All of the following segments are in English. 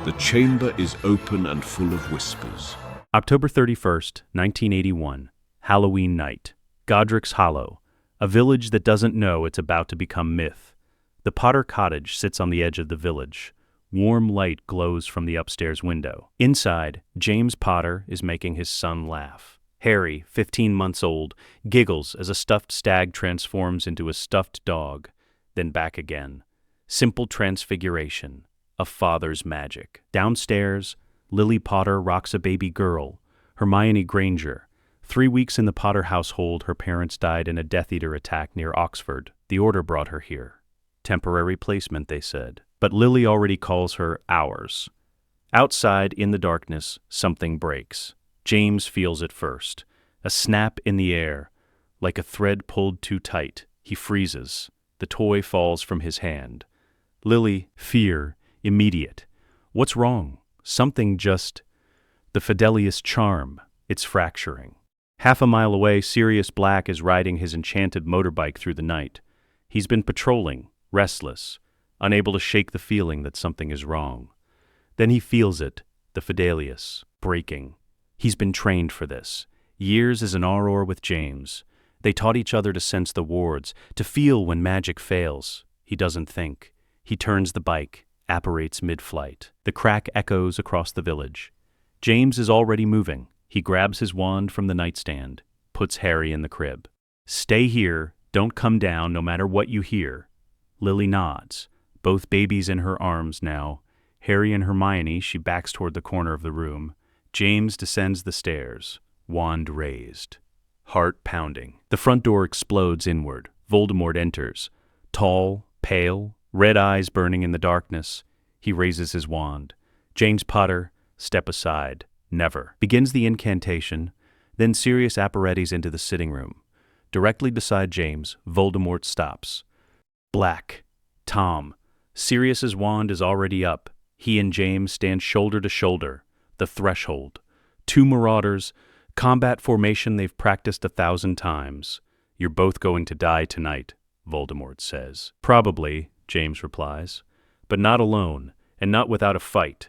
The chamber is open and full of whispers. October 31st, 1981, Halloween night. Godric's Hollow, a village that doesn't know it's about to become myth. The Potter cottage sits on the edge of the village. Warm light glows from the upstairs window. Inside, James Potter is making his son laugh. Harry, 15 months old, giggles as a stuffed stag transforms into a stuffed dog, then back again. Simple transfiguration, a father's magic. Downstairs, Lily Potter rocks a baby girl, Hermione Granger. 3 weeks in the Potter household, her parents died in a Death Eater attack near Oxford. The Order brought her here. Temporary placement, they said. But Lily already calls her ours. Outside, in the darkness, something breaks. James feels it first. A snap in the air. Like a thread pulled too tight. He freezes. The toy falls from his hand. Lily, fear, immediate. What's wrong? Something just... The Fidelius charm. It's fracturing. Half a mile away, Sirius Black is riding his enchanted motorbike through the night. He's been patrolling, restless, unable to shake the feeling that something is wrong. Then he feels it, the Fidelius, breaking. He's been trained for this. Years as an Auror with James. They taught each other to sense the wards, to feel when magic fails. He doesn't think. He turns the bike, apparates mid-flight. The crack echoes across the village. James is already moving. He grabs his wand from the nightstand, puts Harry in the crib. Stay here, don't come down no matter what you hear. Lily nods, both babies in her arms now. Harry and Hermione, she backs toward the corner of the room. James descends the stairs, wand raised. Heart pounding. The front door explodes inward. Voldemort enters. Tall, pale, red eyes burning in the darkness. He raises his wand. James Potter, step aside. Never. Begins the incantation. Then Sirius apparates into the sitting room. Directly beside James, Voldemort stops. Black. Tom. Sirius's wand is already up. He and James stand shoulder to shoulder. The threshold. 2 Marauders. Combat formation they've practiced 1,000 times. You're both going to die tonight, Voldemort says. Probably, James replies. But not alone, and not without a fight.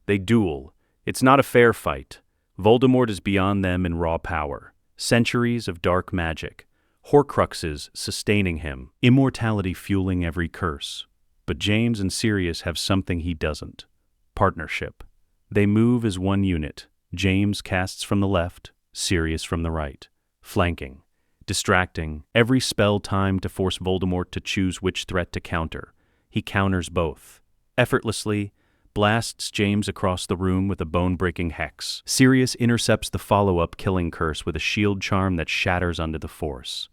They duel. It's not a fair fight. Voldemort is beyond them in raw power. Centuries of dark magic. Horcruxes sustaining him. Immortality fueling every curse. But James and Sirius have something he doesn't. Partnership. They move as one unit. James casts from the left, Sirius from the right. Flanking. Distracting. Every spell timed to force Voldemort to choose which threat to counter. He counters both. Effortlessly, blasts James across the room with a bone-breaking hex. Sirius intercepts the follow-up killing curse with a shield charm that shatters under the force.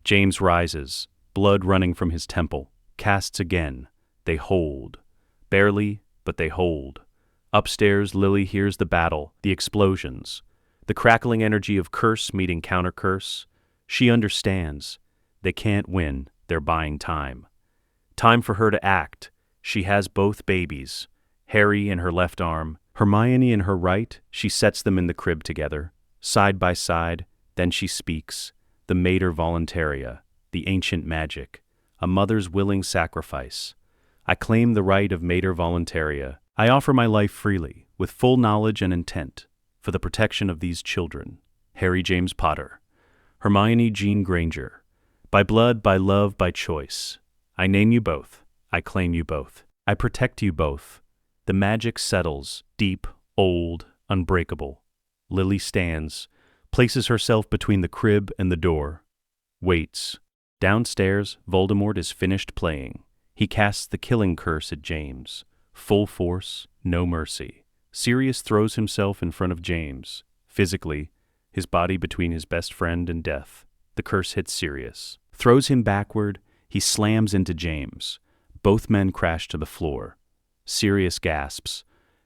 James rises, blood running from his temple, casts again. They hold. Barely, but they hold. Upstairs, Lily hears the battle, the explosions, the crackling energy of curse meeting counter-curse. She understands. They can't win. They're buying time. Time for her to act. She has both babies. Harry in her left arm, Hermione in her right. She sets them in the crib together, side by side. Then she speaks. The Mater Voluntaria, the ancient magic, a mother's willing sacrifice. I claim the right of Mater Voluntaria. I offer my life freely, with full knowledge and intent, for the protection of these children. Harry James Potter. Hermione Jean Granger. By blood, by love, by choice. I name you both. I claim you both. I protect you both. The magic settles, deep, old, unbreakable. Lily stands, places herself between the crib and the door. Waits. Downstairs, Voldemort is finished playing. He casts the killing curse at James. Full force, no mercy. Sirius throws himself in front of James. Physically, his body between his best friend and death. The curse hits Sirius. Throws him backward, he slams into James. Both men crash to the floor. Sirius gasps.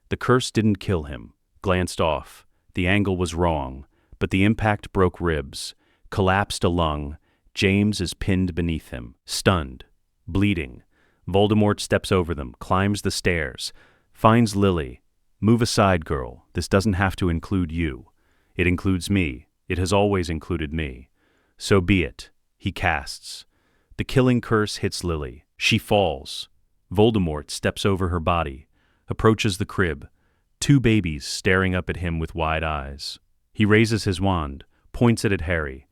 The curse didn't kill him. Glanced off. The angle was wrong, but the impact broke ribs. Collapsed a lung. James is pinned beneath him. Stunned. Bleeding. Voldemort steps over them, climbs the stairs. Finds Lily. Move aside, girl. This doesn't have to include you. It includes me. It has always included me. So be it. He casts. The killing curse hits Lily. She falls. Voldemort steps over her body. approaches the crib, 2 babies staring up at him with wide eyes. He raises his wand, points it at Harry.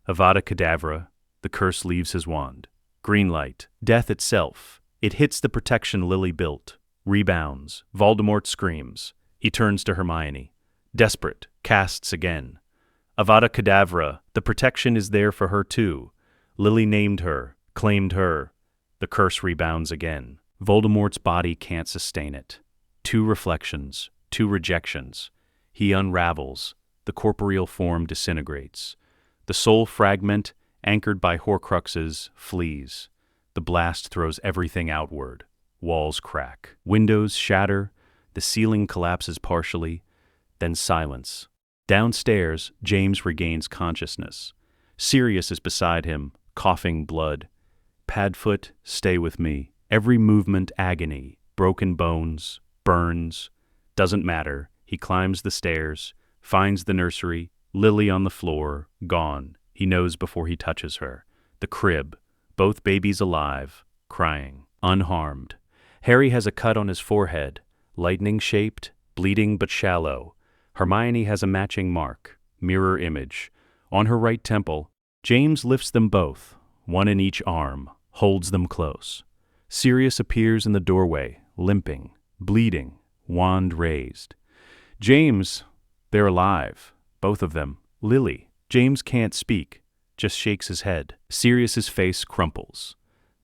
Avada Kedavra, the curse leaves his wand. Green light, death itself. It hits the protection Lily built. Rebounds. Voldemort screams. He turns to Hermione. Desperate, casts again. Avada Kedavra, the protection is there for her too. Lily named her, claimed her. The curse rebounds again. Voldemort's body can't sustain it. 2 reflections, 2 rejections. He unravels. The corporeal form disintegrates. The soul fragment, anchored by Horcruxes, flees. The blast throws everything outward. Walls crack. Windows shatter. The ceiling collapses partially. Then silence. Downstairs, James regains consciousness. Sirius is beside him, coughing blood. Padfoot, stay with me. Every movement agony. Broken bones. Burns. Doesn't matter. He climbs the stairs, finds the nursery, Lily on the floor, gone. He knows before he touches her. The crib. Both babies alive, crying, unharmed. Harry has a cut on his forehead, lightning-shaped, bleeding but shallow. Hermione has a matching mark, mirror image. On her right temple, James lifts them both, one in each arm, holds them close. Sirius appears in the doorway, limping, bleeding, wand raised. James, they're alive, both of them. Lily. James can't speak, just shakes his head. Sirius's face crumples.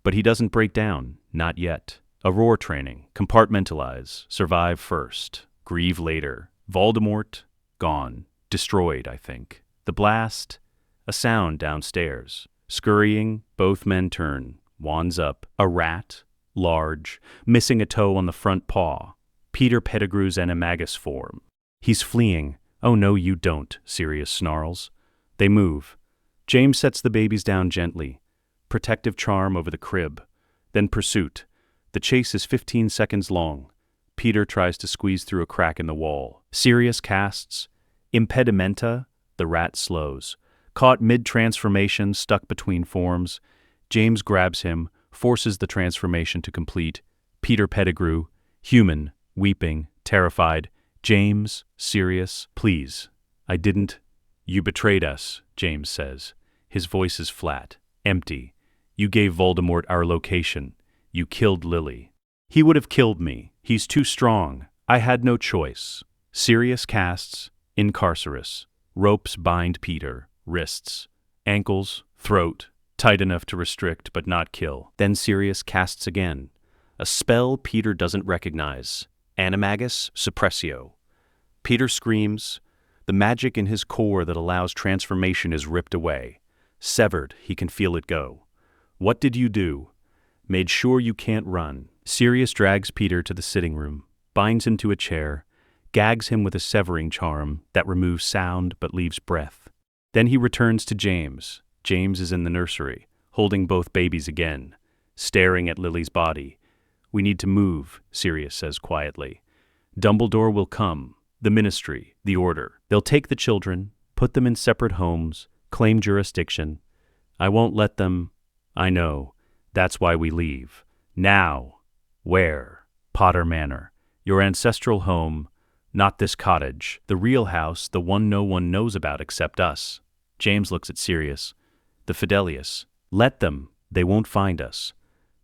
But he doesn't break down, not yet. Aurora training, compartmentalize, survive first, grieve later. Voldemort, gone, destroyed, I think. The blast, a sound downstairs. Scurrying, both men turn, wands up. A rat, large, missing a toe on the front paw. Peter Pettigrew's animagus form. He's fleeing. Oh no, you don't, Sirius snarls. They move. James sets the babies down gently. Protective charm over the crib. Then pursuit. The chase is 15 seconds long. Peter tries to squeeze through a crack in the wall. Sirius casts. Impedimenta. The rat slows. Caught mid-transformation, stuck between forms. James grabs him, forces the transformation to complete. Peter Pettigrew, human, weeping, terrified. James, Sirius, please. I didn't. You betrayed us, James says. His voice is flat, empty. You gave Voldemort our location. You killed Lily. He would have killed me. He's too strong. I had no choice. Sirius casts. Incarcerus. Ropes bind Peter. Wrists. Ankles. Throat. Tight enough to restrict but not kill. Then Sirius casts again. A spell Peter doesn't recognize. Animagus Suppressio. Peter screams. The magic in his core that allows transformation is ripped away. Severed, he can feel it go. What did you do? Made sure you can't run. Sirius drags Peter to the sitting room, binds him to a chair, gags him with a severing charm that removes sound but leaves breath. Then he returns to James. James is in the nursery, holding both babies again, staring at Lily's body. We need to move, Sirius says quietly. Dumbledore will come. The Ministry, the Order. They'll take the children, put them in separate homes, claim jurisdiction. I won't let them. I know. That's why we leave. Now. Where? Potter Manor. Your ancestral home. Not this cottage. The real house, the one no one knows about except us. James looks at Sirius. The Fidelius. Let them. They won't find us.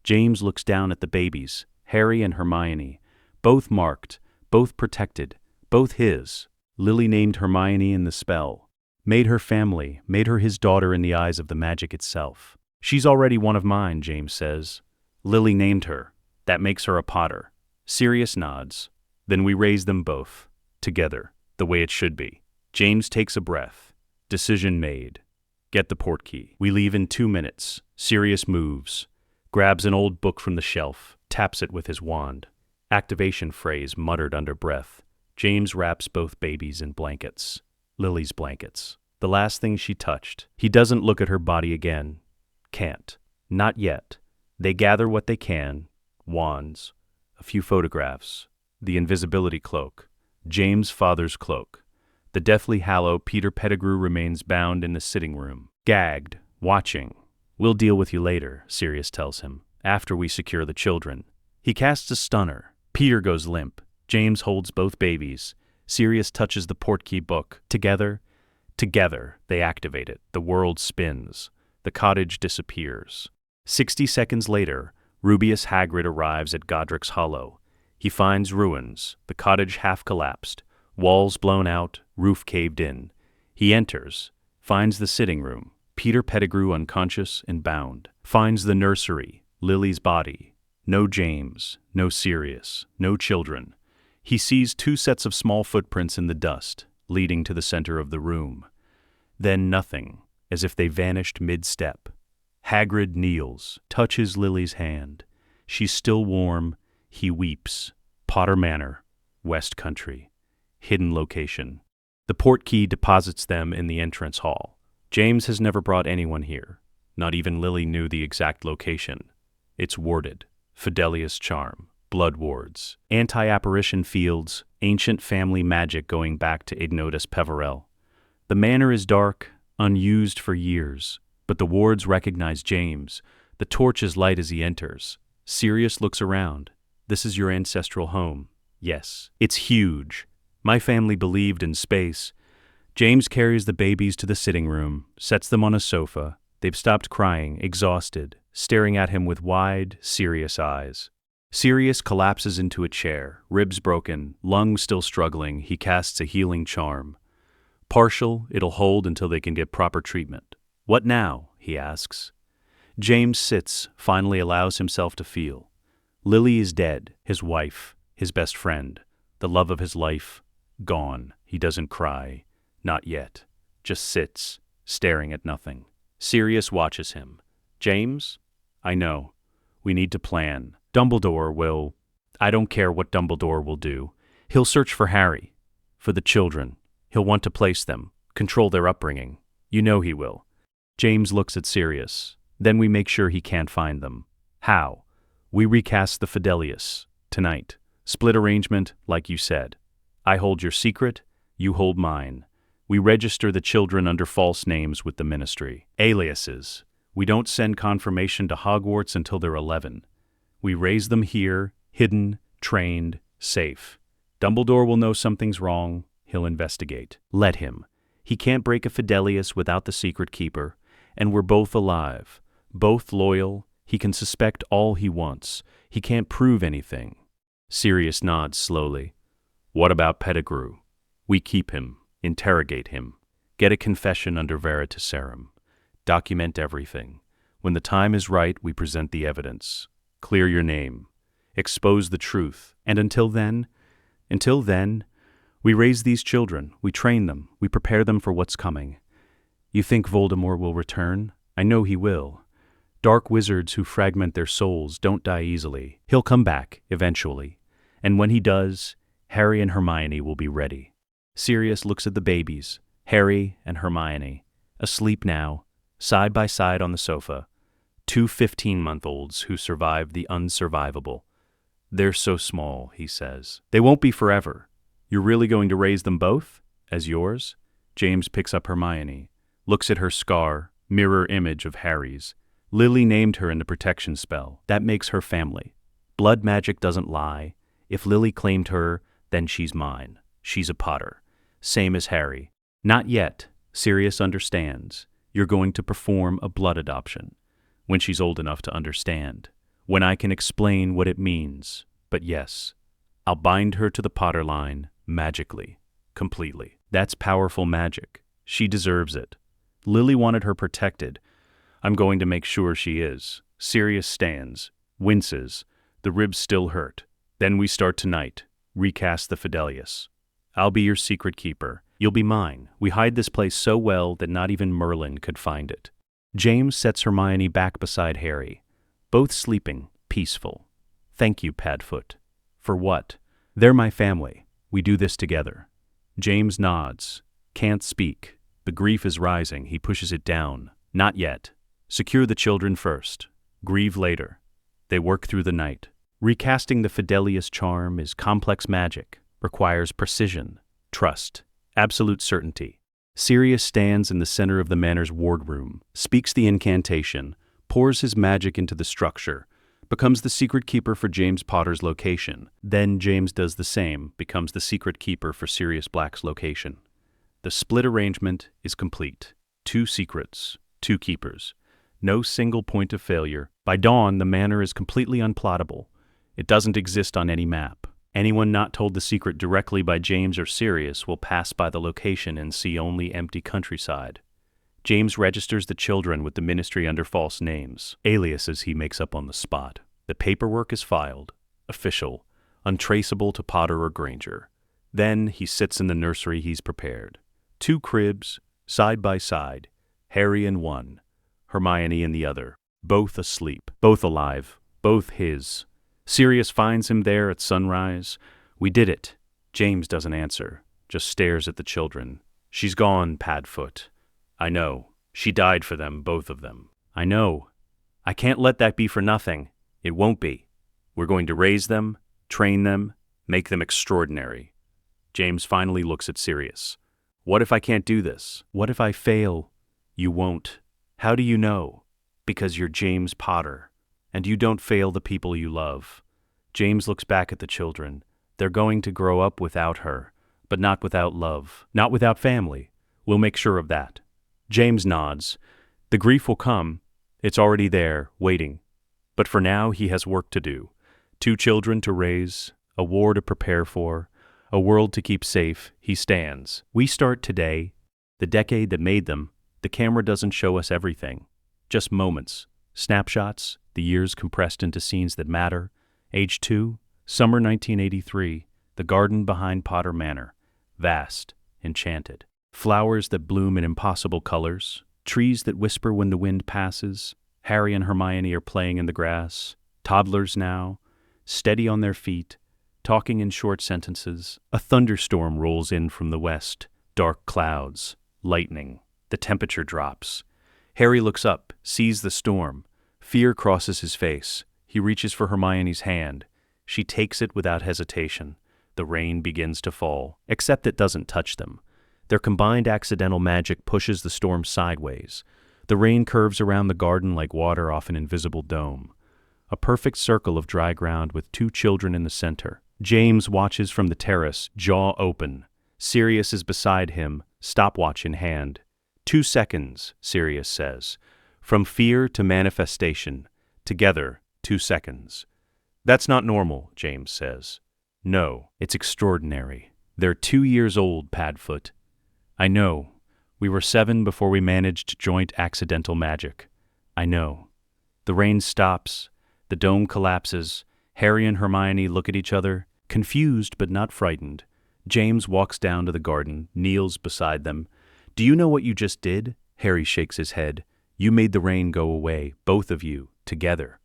James looks down at the babies, Harry and Hermione. Both marked, both protected, both his. Lily named Hermione in the spell. Made her family, made her his daughter in the eyes of the magic itself. She's already one of mine, James says. Lily named her. That makes her a Potter. Sirius nods. Then we raise them both. Together. The way it should be. James takes a breath. Decision made. Get the portkey. We leave in 2 minutes. Sirius moves. Grabs an old book from the shelf. Taps it with his wand. Activation phrase muttered under breath. James wraps both babies in blankets. Lily's blankets. The last thing she touched. He doesn't look at her body again. Can't. Not yet. They gather what they can. Wands. A few photographs. The invisibility cloak. James' father's cloak. The deathly hallow Peter Pettigrew remains bound in the sitting room. Gagged. Watching. We'll deal with you later, Sirius tells him, after we secure the children. He casts a stunner. Peter goes limp. James holds both babies. Sirius touches the portkey book. Together, they activate it. The world spins. The cottage disappears. 60 seconds later, Rubeus Hagrid arrives at Godric's Hollow. He finds ruins, the cottage half collapsed, walls blown out, roof caved in. He enters, finds the sitting room, Peter Pettigrew unconscious and bound, finds the nursery, Lily's body. No James, no Sirius, no children. He sees 2 sets of small footprints in the dust, leading to the center of the room. Then nothing, as if they vanished mid-step. Hagrid kneels, touches Lily's hand. She's still warm. He weeps. Potter Manor, West Country. Hidden location. The portkey deposits them in the entrance hall. James has never brought anyone here. Not even Lily knew the exact location. It's warded. Fidelius charm. Blood wards. Anti-apparition fields. Ancient family magic going back to Ignotus Peverell. The manor is dark, unused for years, but the wards recognize James. The torches light as he enters. Sirius looks around. This is your ancestral home. Yes. It's huge. My family believed in space. James carries the babies to the sitting room, sets them on a sofa. They've stopped crying, exhausted, staring at him with wide, serious eyes. Sirius collapses into a chair, ribs broken, lungs still struggling. He casts a healing charm. Partial, it'll hold until they can get proper treatment. What now? He asks. James sits, finally allows himself to feel. Lily is dead, his wife, his best friend, the love of his life, gone. He doesn't cry. Not yet. Just sits, staring at nothing. Sirius watches him. James? I know. We need to plan. Dumbledore will... I don't care what Dumbledore will do. He'll search for Harry. For the children. He'll want to place them, control their upbringing. You know he will. James looks at Sirius. Then we make sure he can't find them. How? We recast the Fidelius. Tonight. Split arrangement, like you said. I hold your secret, you hold mine. We register the children under false names with the ministry. Aliases. We don't send confirmation to Hogwarts until they're 11. We raise them here, hidden, trained, safe. Dumbledore will know something's wrong. He'll investigate. Let him. He can't break a Fidelius without the secret keeper. And we're both alive. Both loyal. He can suspect all he wants. He can't prove anything. Sirius nods slowly. What about Pettigrew? We keep him. Interrogate him. Get a confession under veritaserum. Document everything. When the time is right, we present the evidence. Clear your name. Expose the truth. And until then, we raise these children. We train them. We prepare them for what's coming. You think Voldemort will return? I know he will. Dark wizards who fragment their souls don't die easily. He'll come back, eventually. And when he does, Harry and Hermione will be ready. Sirius looks at the babies, Harry and Hermione, asleep now, side by side on the sofa. 2 15-month-olds who survived the unsurvivable. They're so small, he says. They won't be forever. You're really going to raise them both? As yours? James picks up Hermione, looks at her scar, mirror image of Harry's. Lily named her in the protection spell. That makes her family. Blood magic doesn't lie. If Lily claimed her, then she's mine. She's a Potter. Same as Harry. Not yet. Sirius understands. You're going to perform a blood adoption. When she's old enough to understand. When I can explain what it means. But yes, I'll bind her to the Potter line, magically. Completely. That's powerful magic. She deserves it. Lily wanted her protected. I'm going to make sure she is. Sirius stands. Winces. The ribs still hurt. Then we start tonight. Recast the Fidelius. I'll be your secret keeper. You'll be mine. We hide this place so well that not even Merlin could find it. James sets Hermione back beside Harry. Both sleeping, peaceful. Thank you, Padfoot. For what? They're my family. We do this together. James nods. Can't speak. The grief is rising. He pushes it down. Not yet. Secure the children first. Grieve later. They work through the night. Recasting the Fidelius charm is complex magic. Requires precision, trust, absolute certainty. Sirius stands in the center of the manor's wardroom, speaks the incantation, pours his magic into the structure, becomes the secret keeper for James Potter's location. Then James does the same, becomes the secret keeper for Sirius Black's location. The split arrangement is complete. 2 secrets, 2 keepers. No single point of failure. By dawn, the manor is completely unplottable. It doesn't exist on any map. Anyone not told the secret directly by James or Sirius will pass by the location and see only empty countryside. James registers the children with the ministry under false names, aliases he makes up on the spot. The paperwork is filed, official, untraceable to Potter or Granger. Then he sits in the nursery he's prepared. 2 cribs, side by side, Harry in one, Hermione in the other, both asleep, both alive, both his. Sirius finds him there at sunrise. We did it. James doesn't answer, just stares at the children. She's gone, Padfoot. I know. She died for them, both of them. I know. I can't let that be for nothing. It won't be. We're going to raise them, train them, make them extraordinary. James finally looks at Sirius. What if I can't do this? What if I fail? You won't. How do you know? Because you're James Potter, and you don't fail the people you love. James looks back at the children. They're going to grow up without her, but not without love, not without family. We'll make sure of that. James nods. The grief will come. It's already there, waiting. But for now, he has work to do. 2 children to raise, a war to prepare for, a world to keep safe. He stands. We start today, the decade that made them. The camera doesn't show us everything. Just moments, snapshots, the years compressed into scenes that matter. Age 2, summer 1983, the garden behind Potter Manor. Vast, enchanted. Flowers that bloom in impossible colors, trees that whisper when the wind passes. Harry and Hermione are playing in the grass, toddlers now, steady on their feet, talking in short sentences. A thunderstorm rolls in from the west, dark clouds, lightning. The temperature drops. Harry looks up, sees the storm. Fear crosses his face. He reaches for Hermione's hand. She takes it without hesitation. The rain begins to fall, except it doesn't touch them. Their combined accidental magic pushes the storm sideways. The rain curves around the garden like water off an invisible dome. A perfect circle of dry ground with 2 children in the center. James watches from the terrace, jaw open. Sirius is beside him, stopwatch in hand. 2 seconds, Sirius says. From fear to manifestation. Together, 2 seconds. That's not normal, James says. No, it's extraordinary. They're 2 years old, Padfoot. I know. We were 7 before we managed joint accidental magic. I know. The rain stops. The dome collapses. Harry and Hermione look at each other, confused but not frightened. James walks down to the garden, kneels beside them. Do you know what you just did? Harry shakes his head. You made the rain go away, both of you, together.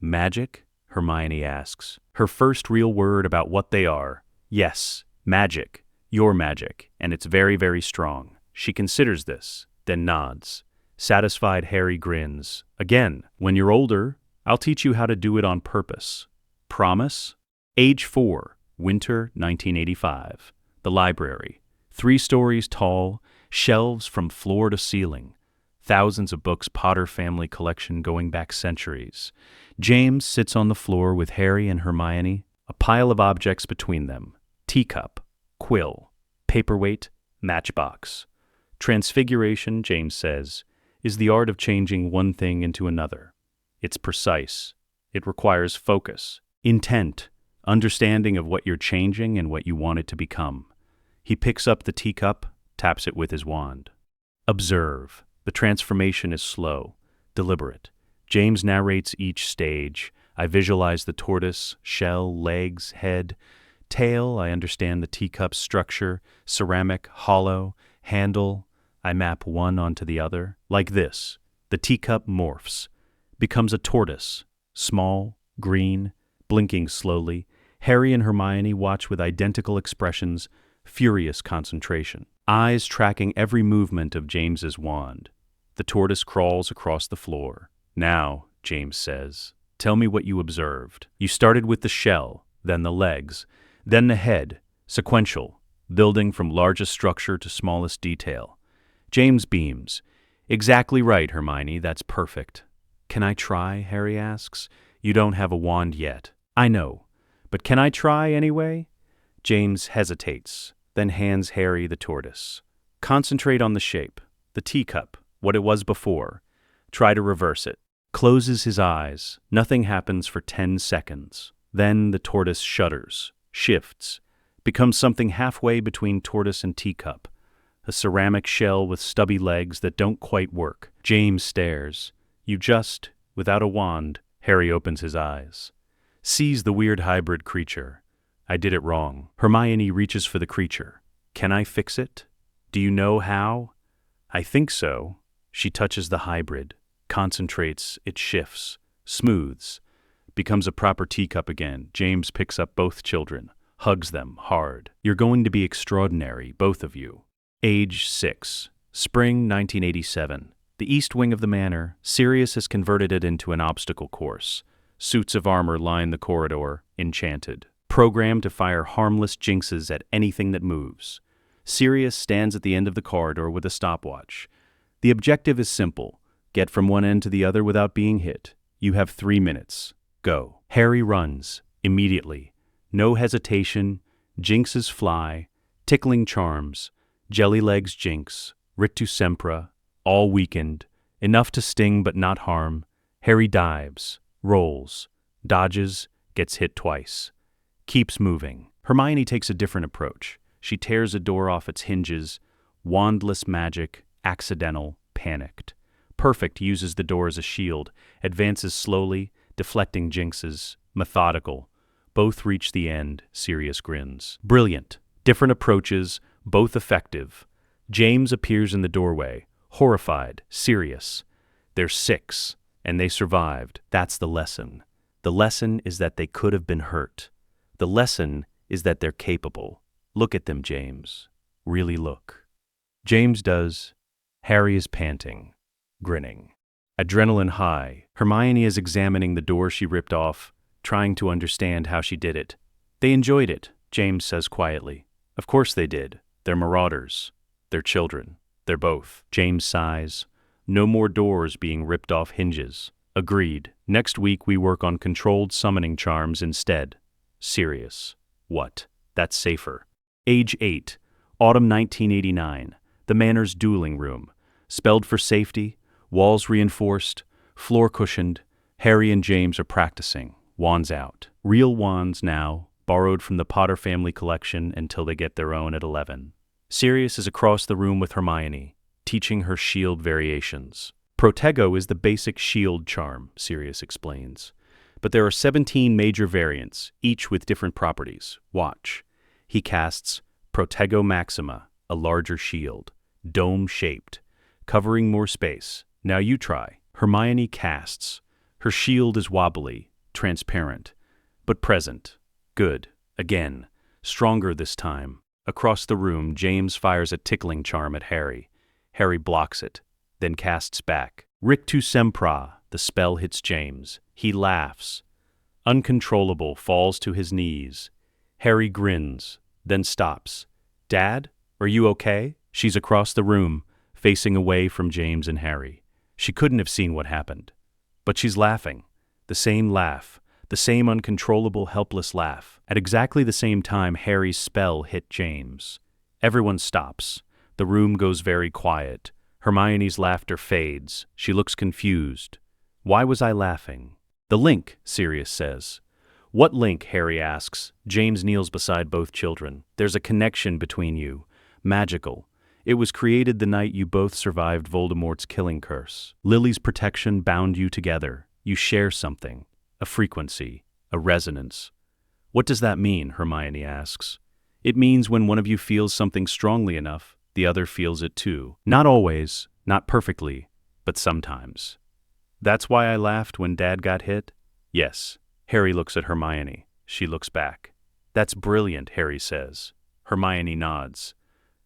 Magic? Hermione asks. Her first real word about what they are. Yes, magic. Your magic, and it's very, very strong. She considers this, then nods. Satisfied, Harry grins. Again, when you're older, I'll teach you how to do it on purpose. Promise? Age 4, winter 1985. The library. 3 stories tall, shelves from floor to ceiling. Thousands of books, Potter family collection going back centuries. James sits on the floor with Harry and Hermione, a pile of objects between them. Teacup, quill, paperweight, matchbox. Transfiguration, James says, is the art of changing one thing into another. It's precise. It requires focus, intent, understanding of what you're changing and what you want it to become. He picks up the teacup, taps it with his wand. Observe. The transformation is slow, deliberate. James narrates each stage. I visualize the tortoise, shell, legs, head. Tail, I understand the teacup's structure, ceramic, hollow, handle. I map one onto the other. Like this, the teacup morphs, becomes a tortoise, small, green, blinking slowly. Harry and Hermione watch with identical expressions, furious concentration. Eyes tracking every movement of James's wand. The tortoise crawls across the floor. Now, James says, tell me what you observed. You started with the shell, then the legs, then the head, sequential, building from largest structure to smallest detail. James beams. Exactly right, Hermione, that's perfect. Can I try? Harry asks. You don't have a wand yet. I know, but can I try anyway? James hesitates, then hands Harry the tortoise. Concentrate on the shape, the teacup, what it was before. Try to reverse it. Closes his eyes. Nothing happens for 10 seconds. Then the tortoise shudders, shifts, becomes something halfway between tortoise and teacup. A ceramic shell with stubby legs that don't quite work. James stares. You just, without a wand, Harry opens his eyes. Sees the weird hybrid creature. I did it wrong. Hermione reaches for the creature. Can I fix it? Do you know how? I think so. She touches the hybrid, concentrates, it shifts, smooths, becomes a proper teacup again. James picks up both children, hugs them hard. You're going to be extraordinary, both of you. Age 6. Spring 1987. The east wing of the manor, Sirius has converted it into an obstacle course. Suits of armor line the corridor, enchanted. Programmed to fire harmless jinxes at anything that moves. Sirius stands at the end of the corridor with a stopwatch. The objective is simple. Get from one end to the other without being hit. You have 3 minutes. Go. Harry runs, immediately. No hesitation. Jinxes fly. Tickling charms. Jellylegs jinx. Rictu sempra. All weakened. Enough to sting but not harm. Harry dives. Rolls. Dodges. Gets hit twice. Keeps moving. Hermione takes a different approach. She tears a door off its hinges. Wandless magic. Accidental. Panicked. Perfect uses the door as a shield. Advances slowly. Deflecting jinxes. Methodical. Both reach the end. Sirius grins. Brilliant. Different approaches. Both effective. James appears in the doorway. Horrified. Sirius. They're 6. And they survived. That's the lesson. The lesson is that they could have been hurt. The lesson is that they're capable. Look at them, James. Really look. James does. Harry is panting, grinning. Adrenaline high. Hermione is examining the door she ripped off, trying to understand how she did it. They enjoyed it, James says quietly. Of course they did. They're marauders. They're children. They're both. James sighs. No more doors being ripped off hinges. Agreed. Next week we work on controlled summoning charms instead. Sirius. What? That's safer. Age 8. Autumn 1989. The manor's dueling room. Spelled for safety. Walls reinforced. Floor cushioned. Harry and James are practicing. Wands out. Real wands now. Borrowed from the Potter family collection until they get their own at 11. Sirius is across the room with Hermione, teaching her shield variations. Protego is the basic shield charm, Sirius explains. But there are 17 major variants, each with different properties. Watch. He casts Protego Maxima, a larger shield, dome-shaped, covering more space. Now you try. Hermione casts. Her shield is wobbly, transparent, but present. Good. Again. Stronger this time. Across the room, James fires a tickling charm at Harry. Harry blocks it, then casts back. Rictu sempra. The spell hits James. He laughs. Uncontrollable, falls to his knees. Harry grins, then stops. Dad, are you okay? She's across the room, facing away from James and Harry. She couldn't have seen what happened. But she's laughing. The same laugh. The same uncontrollable, helpless laugh. At exactly the same time, Harry's spell hit James. Everyone stops. The room goes very quiet. Hermione's laughter fades. She looks confused. Why was I laughing? The link, Sirius says. What link? Harry asks. James kneels beside both children. There's a connection between you. Magical. It was created the night you both survived Voldemort's killing curse. Lily's protection bound you together. You share something. A frequency. A resonance. What does that mean? Hermione asks. It means when one of you feels something strongly enough, the other feels it too. Not always, not perfectly, but sometimes. That's why I laughed when Dad got hit? Yes. Harry looks at Hermione. She looks back. That's brilliant, Harry says. Hermione nods.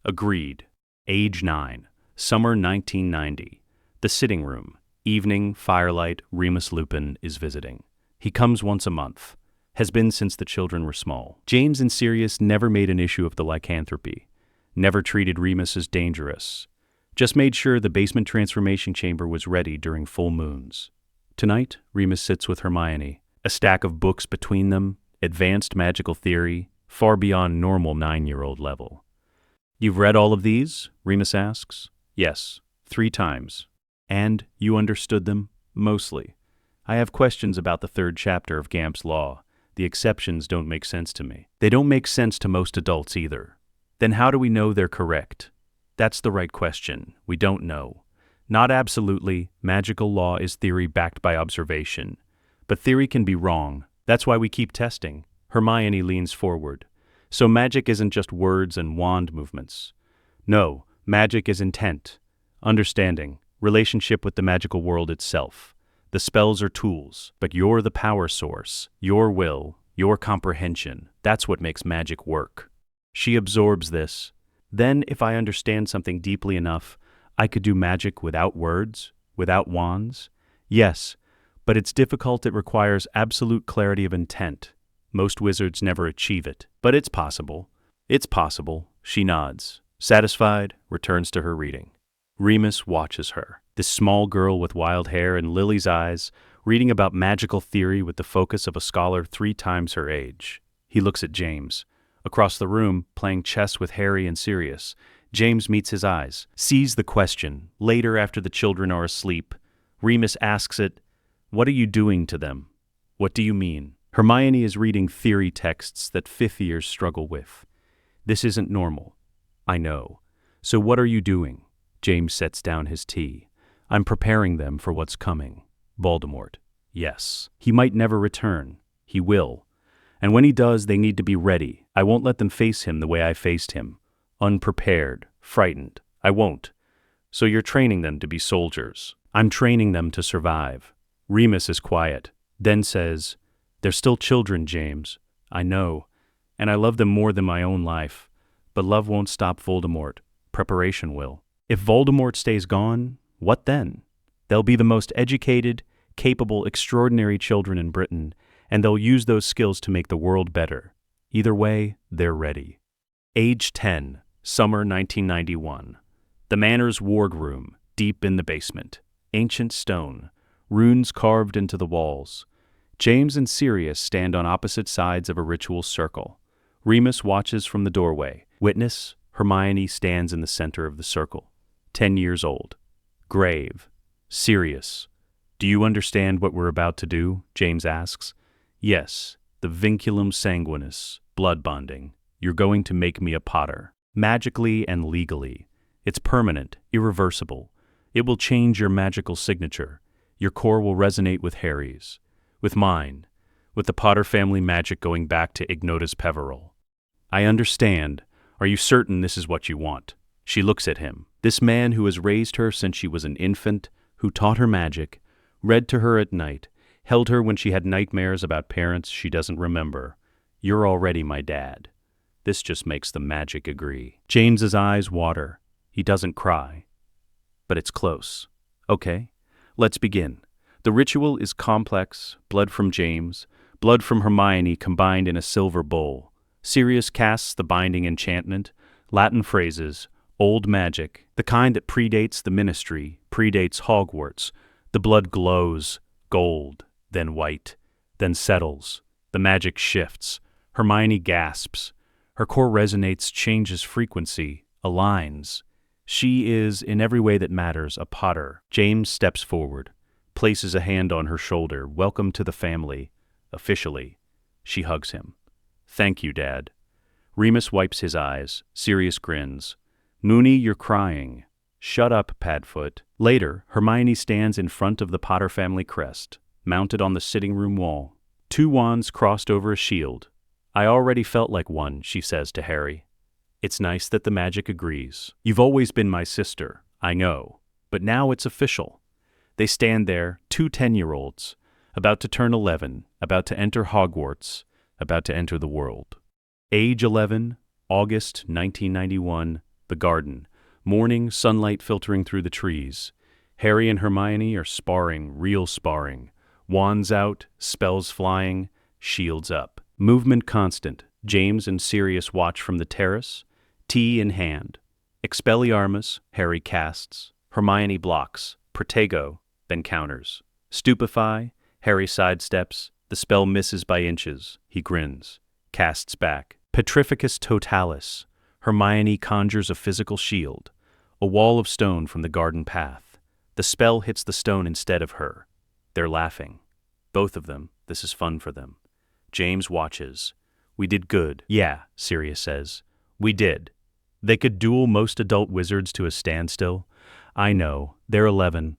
Agreed. Age 9. Summer 1990. The sitting room. Evening, firelight, Remus Lupin is visiting. He comes once a month. Has been since the children were small. James and Sirius never made an issue of the lycanthropy. Never treated Remus as dangerous. Just made sure the basement transformation chamber was ready during full moons. Tonight, Remus sits with Hermione. A stack of books between them, advanced magical theory, far beyond normal 9-year-old level. You've read all of these? Remus asks. Yes, 3 times. And you understood them? Mostly. I have questions about the 3rd chapter of Gamp's Law. The exceptions don't make sense to me. They don't make sense to most adults either. Then how do we know they're correct? That's the right question. We don't know. Not absolutely. Magical law is theory backed by observation. But theory can be wrong. That's why we keep testing. Hermione leans forward. So magic isn't just words and wand movements. No, magic is intent, understanding, relationship with the magical world itself. The spells are tools, but you're the power source, your will, your comprehension. That's what makes magic work. She absorbs this. Then, if I understand something deeply enough, I could do magic without words, without wands? Yes, but it's difficult. It requires absolute clarity of intent. Most wizards never achieve it, but it's possible. It's possible. She nods. Satisfied, returns to her reading. Remus watches her. This small girl with wild hair and Lily's eyes, reading about magical theory with the focus of a scholar 3 times her age. He looks at James. Across the room, playing chess with Harry and Sirius, James meets his eyes, sees the question. Later, after the children are asleep, Remus asks it, "What are you doing to them?" "What do you mean?" Hermione is reading theory texts that 5th years struggle with. "This isn't normal." "I know. So what are you doing?" James sets down his tea. "I'm preparing them for what's coming." "Voldemort." "Yes. He might never return. He will. And when he does, they need to be ready. I won't let them face him the way I faced him. Unprepared, frightened. I won't. So you're training them to be soldiers." "I'm training them to survive." Remus is quiet, then says, "They're still children, James." "I know, and I love them more than my own life. But love won't stop Voldemort. Preparation will. If Voldemort stays gone, what then? They'll be the most educated, capable, extraordinary children in Britain, and they'll use those skills to make the world better. Either way, they're ready. Age 10, summer 1991. The Manor's ward room, deep in the basement. Ancient stone, runes carved into the walls. James and Sirius stand on opposite sides of a ritual circle. Remus watches from the doorway. Witness, Hermione stands in the center of the circle. 10 years old. Grave. Sirius. "Do you understand what we're about to do?" James asks. "Yes. The vinculum sanguinis. Blood bonding. You're going to make me a Potter. Magically and legally. It's permanent, irreversible. It will change your magical signature. Your core will resonate with Harry's. With mine. With the Potter family magic going back to Ignotus Peverell." "I understand. Are you certain this is what you want?" She looks at him. This man who has raised her since she was an infant, who taught her magic, read to her at night, held her when she had nightmares about parents she doesn't remember. "You're already my dad." This just makes the magic agree. James's eyes water. He doesn't cry. But it's close. "Okay, let's begin. The ritual is complex, blood from James, blood from Hermione combined in a silver bowl. Sirius casts the binding enchantment, Latin phrases, old magic, the kind that predates the ministry, predates Hogwarts. The blood glows, gold, then white, then settles. The magic shifts. Hermione gasps. Her core resonates, changes frequency, aligns. She is, in every way that matters, a Potter. James steps forward, places a hand on her shoulder. "Welcome to the family. Officially." She hugs him. "Thank you, Dad." Remus wipes his eyes. Sirius grins. "Moony, you're crying." "Shut up, Padfoot." Later, Hermione stands in front of the Potter family crest, mounted on the sitting room wall. 2 wands crossed over a shield. "I already felt like one," she says to Harry. "It's nice that the magic agrees. You've always been my sister, I know, but now it's official." They stand there, 2 10-year-olds, about to turn 11, about to enter Hogwarts, about to enter the world. Age 11, August 1991, the garden. Morning, sunlight filtering through the trees. Harry and Hermione are sparring, real sparring. Wands out, spells flying, shields up. Movement constant. James and Sirius watch from the terrace, tea in hand. Expelliarmus, Harry casts. Hermione blocks. Protego, then counters. Stupefy, Harry sidesteps. The spell misses by inches. He grins, casts back. Petrificus totalis. Hermione conjures a physical shield, a wall of stone from the garden path. The spell hits the stone instead of her. They're laughing. Both of them. This is fun for them. James watches. We did good. Yeah, Sirius says. We did. They could duel most adult wizards to a standstill. I know. They're 11.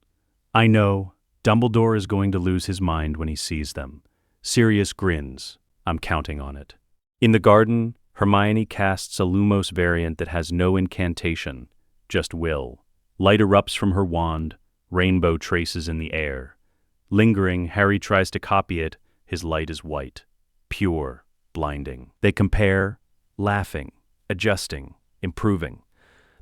I know. Dumbledore is going to lose his mind when he sees them. Sirius grins. I'm counting on it. In the garden, Hermione casts a Lumos variant that has no incantation, just will. Light erupts from her wand, rainbow traces in the air. Lingering, Harry tries to copy it. His light is white. Pure. Blinding. They compare, laughing, adjusting, improving.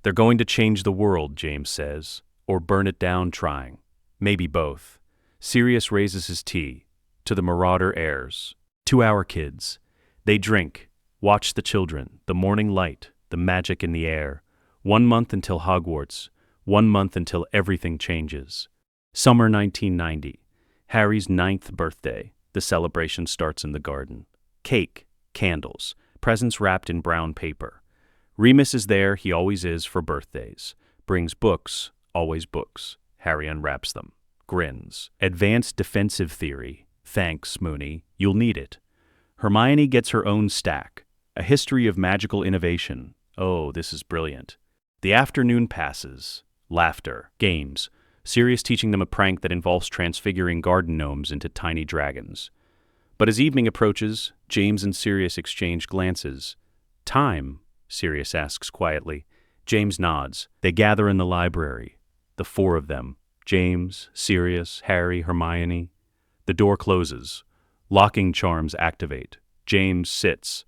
They're going to change the world, James says, or burn it down trying. Maybe both. Sirius raises his tea. To the Marauder heirs. To our kids. They drink. Watch the children, the morning light, the magic in the air. 1 month until Hogwarts. 1 month until everything changes. Summer 1990. Harry's 9th birthday. The celebration starts in the garden. Cake, candles, presents wrapped in brown paper. Remus is there, he always is for birthdays. Brings books, always books. Harry unwraps them. Grins. Advanced defensive theory. Thanks, Mooney. You'll need it. Hermione gets her own stack. A history of magical innovation. Oh, this is brilliant. The afternoon passes. Laughter. Games. Sirius teaching them a prank that involves transfiguring garden gnomes into tiny dragons. But as evening approaches, James and Sirius exchange glances. Time? Sirius asks quietly. James nods. They gather in the library. The 4 of them. James, Sirius, Harry, Hermione. The door closes. Locking charms activate. James sits.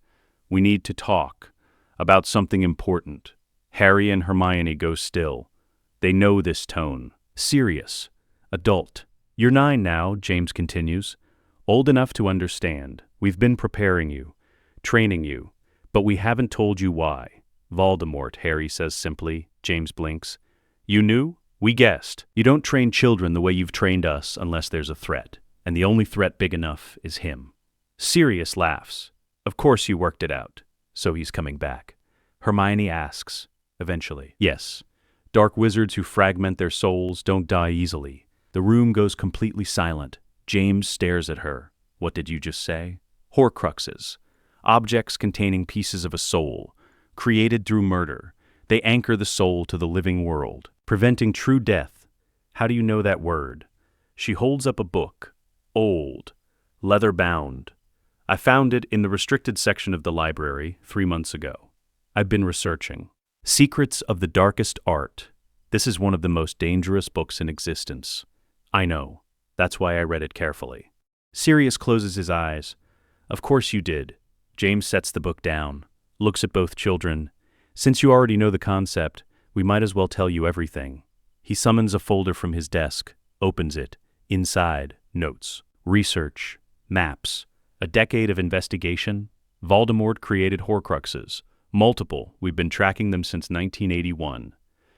We need to talk. About something important. Harry and Hermione go still. They know this tone. Sirius. Adult. You're 9 now, James continues. Old enough to understand. We've been preparing you. Training you. But we haven't told you why. Voldemort, Harry says simply. James blinks. You knew? We guessed. You don't train children the way you've trained us unless there's a threat. And the only threat big enough is him. Sirius laughs. Of course you worked it out. So he's coming back. Hermione asks. Eventually. Yes. Dark wizards who fragment their souls don't die easily. The room goes completely silent. James stares at her. What did you just say? Horcruxes. Objects containing pieces of a soul. Created through murder. They anchor the soul to the living world. Preventing true death. How do you know that word? She holds up a book. Old. Leather-bound. I found it in the restricted section of the library 3 months ago. I've been researching. Secrets of the Darkest Art. This is one of the most dangerous books in existence. I know. That's why I read it carefully. Sirius closes his eyes. Of course you did. James sets the book down. Looks at both children. Since you already know the concept, we might as well tell you everything. He summons a folder from his desk. Opens it. Inside, notes. Research. Maps. A decade of investigation. Voldemort created Horcruxes. Multiple. We've been tracking them since 1981.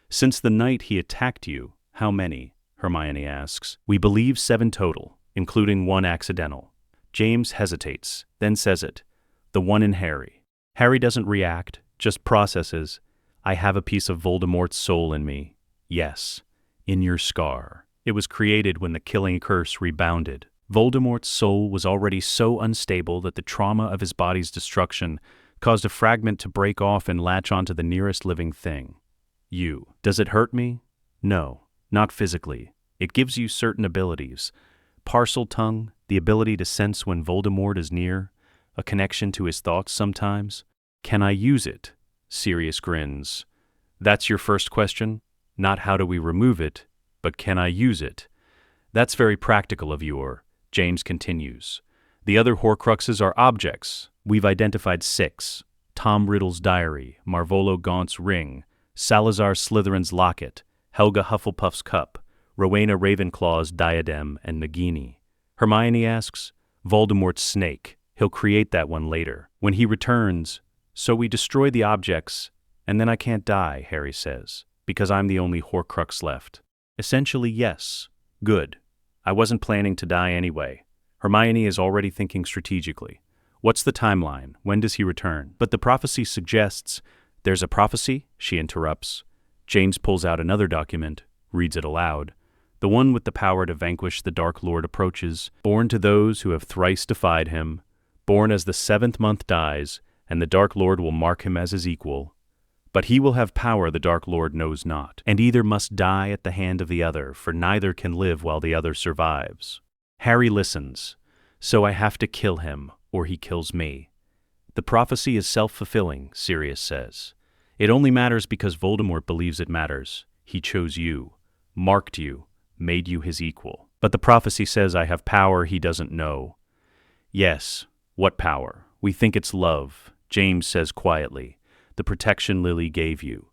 Since the night he attacked you, how many? Hermione asks. We believe 7 total, including 1 accidental. James hesitates, then says it. The one in Harry. Harry doesn't react, just processes. I have a piece of Voldemort's soul in me. Yes, in your scar. It was created when the killing curse rebounded. Voldemort's soul was already so unstable that the trauma of his body's destruction caused a fragment to break off and latch onto the nearest living thing. You. Does it hurt me? No, not physically. It gives you certain abilities. Parcel tongue, the ability to sense when Voldemort is near, a connection to his thoughts sometimes. Can I use it? Sirius grins. That's your first question? Not how do we remove it, but can I use it? That's very practical of you, James continues. The other Horcruxes are objects. We've identified 6. Tom Riddle's diary, Marvolo Gaunt's ring, Salazar Slytherin's locket, Helga Hufflepuff's cup, Rowena Ravenclaw's diadem and Nagini. Hermione asks, Voldemort's snake. He'll create that one later. When he returns, so we destroy the objects, and then I can't die, Harry says, because I'm the only Horcrux left. Essentially, yes. Good. I wasn't planning to die anyway. Hermione is already thinking strategically. What's the timeline? When does he return? But the prophecy suggests, there's a prophecy, she interrupts. James pulls out another document, reads it aloud. The one with the power to vanquish the Dark Lord approaches, born to those who have thrice defied him, born as the 7th month dies, and the Dark Lord will mark him as his equal. But he will have power the Dark Lord knows not, and either must die at the hand of the other, for neither can live while the other survives. Harry listens. So I have to kill him, or he kills me. The prophecy is self-fulfilling, Sirius says. It only matters because Voldemort believes it matters. He chose you, marked you, made you his equal. But the prophecy says I have power he doesn't know. Yes, what power? We think it's love, James says quietly. The protection Lily gave you.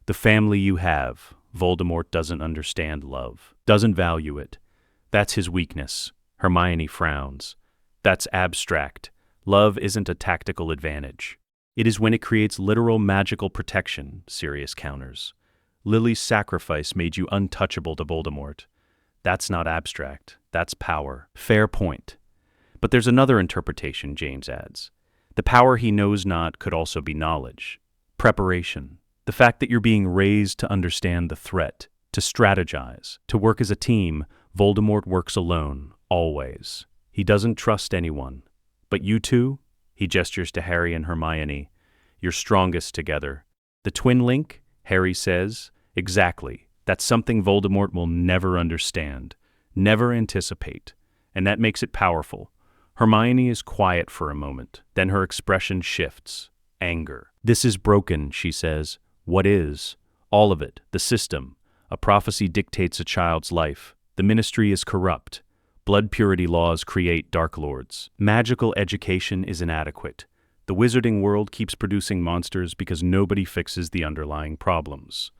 The family you have. Voldemort doesn't understand love, doesn't value it. That's his weakness. Hermione frowns. That's abstract. Love isn't a tactical advantage. It is when it creates literal magical protection, Sirius counters. Lily's sacrifice made you untouchable to Voldemort. That's not abstract. That's power. Fair point. But there's another interpretation, James adds. The power he knows not could also be knowledge. Preparation. The fact that you're being raised to understand the threat, to strategize, to work as a team. Voldemort works alone, always. He doesn't trust anyone. But you two, he gestures to Harry and Hermione, you're strongest together. The twin link, Harry says, exactly. That's something Voldemort will never understand, never anticipate, and that makes it powerful. Hermione is quiet for a moment, then her expression shifts. Anger. This is broken, she says. What is? All of it, the system. A prophecy dictates a child's life. The ministry is corrupt. Blood purity laws create Dark Lords. Magical education is inadequate. The wizarding world keeps producing monsters because nobody fixes the underlying problems.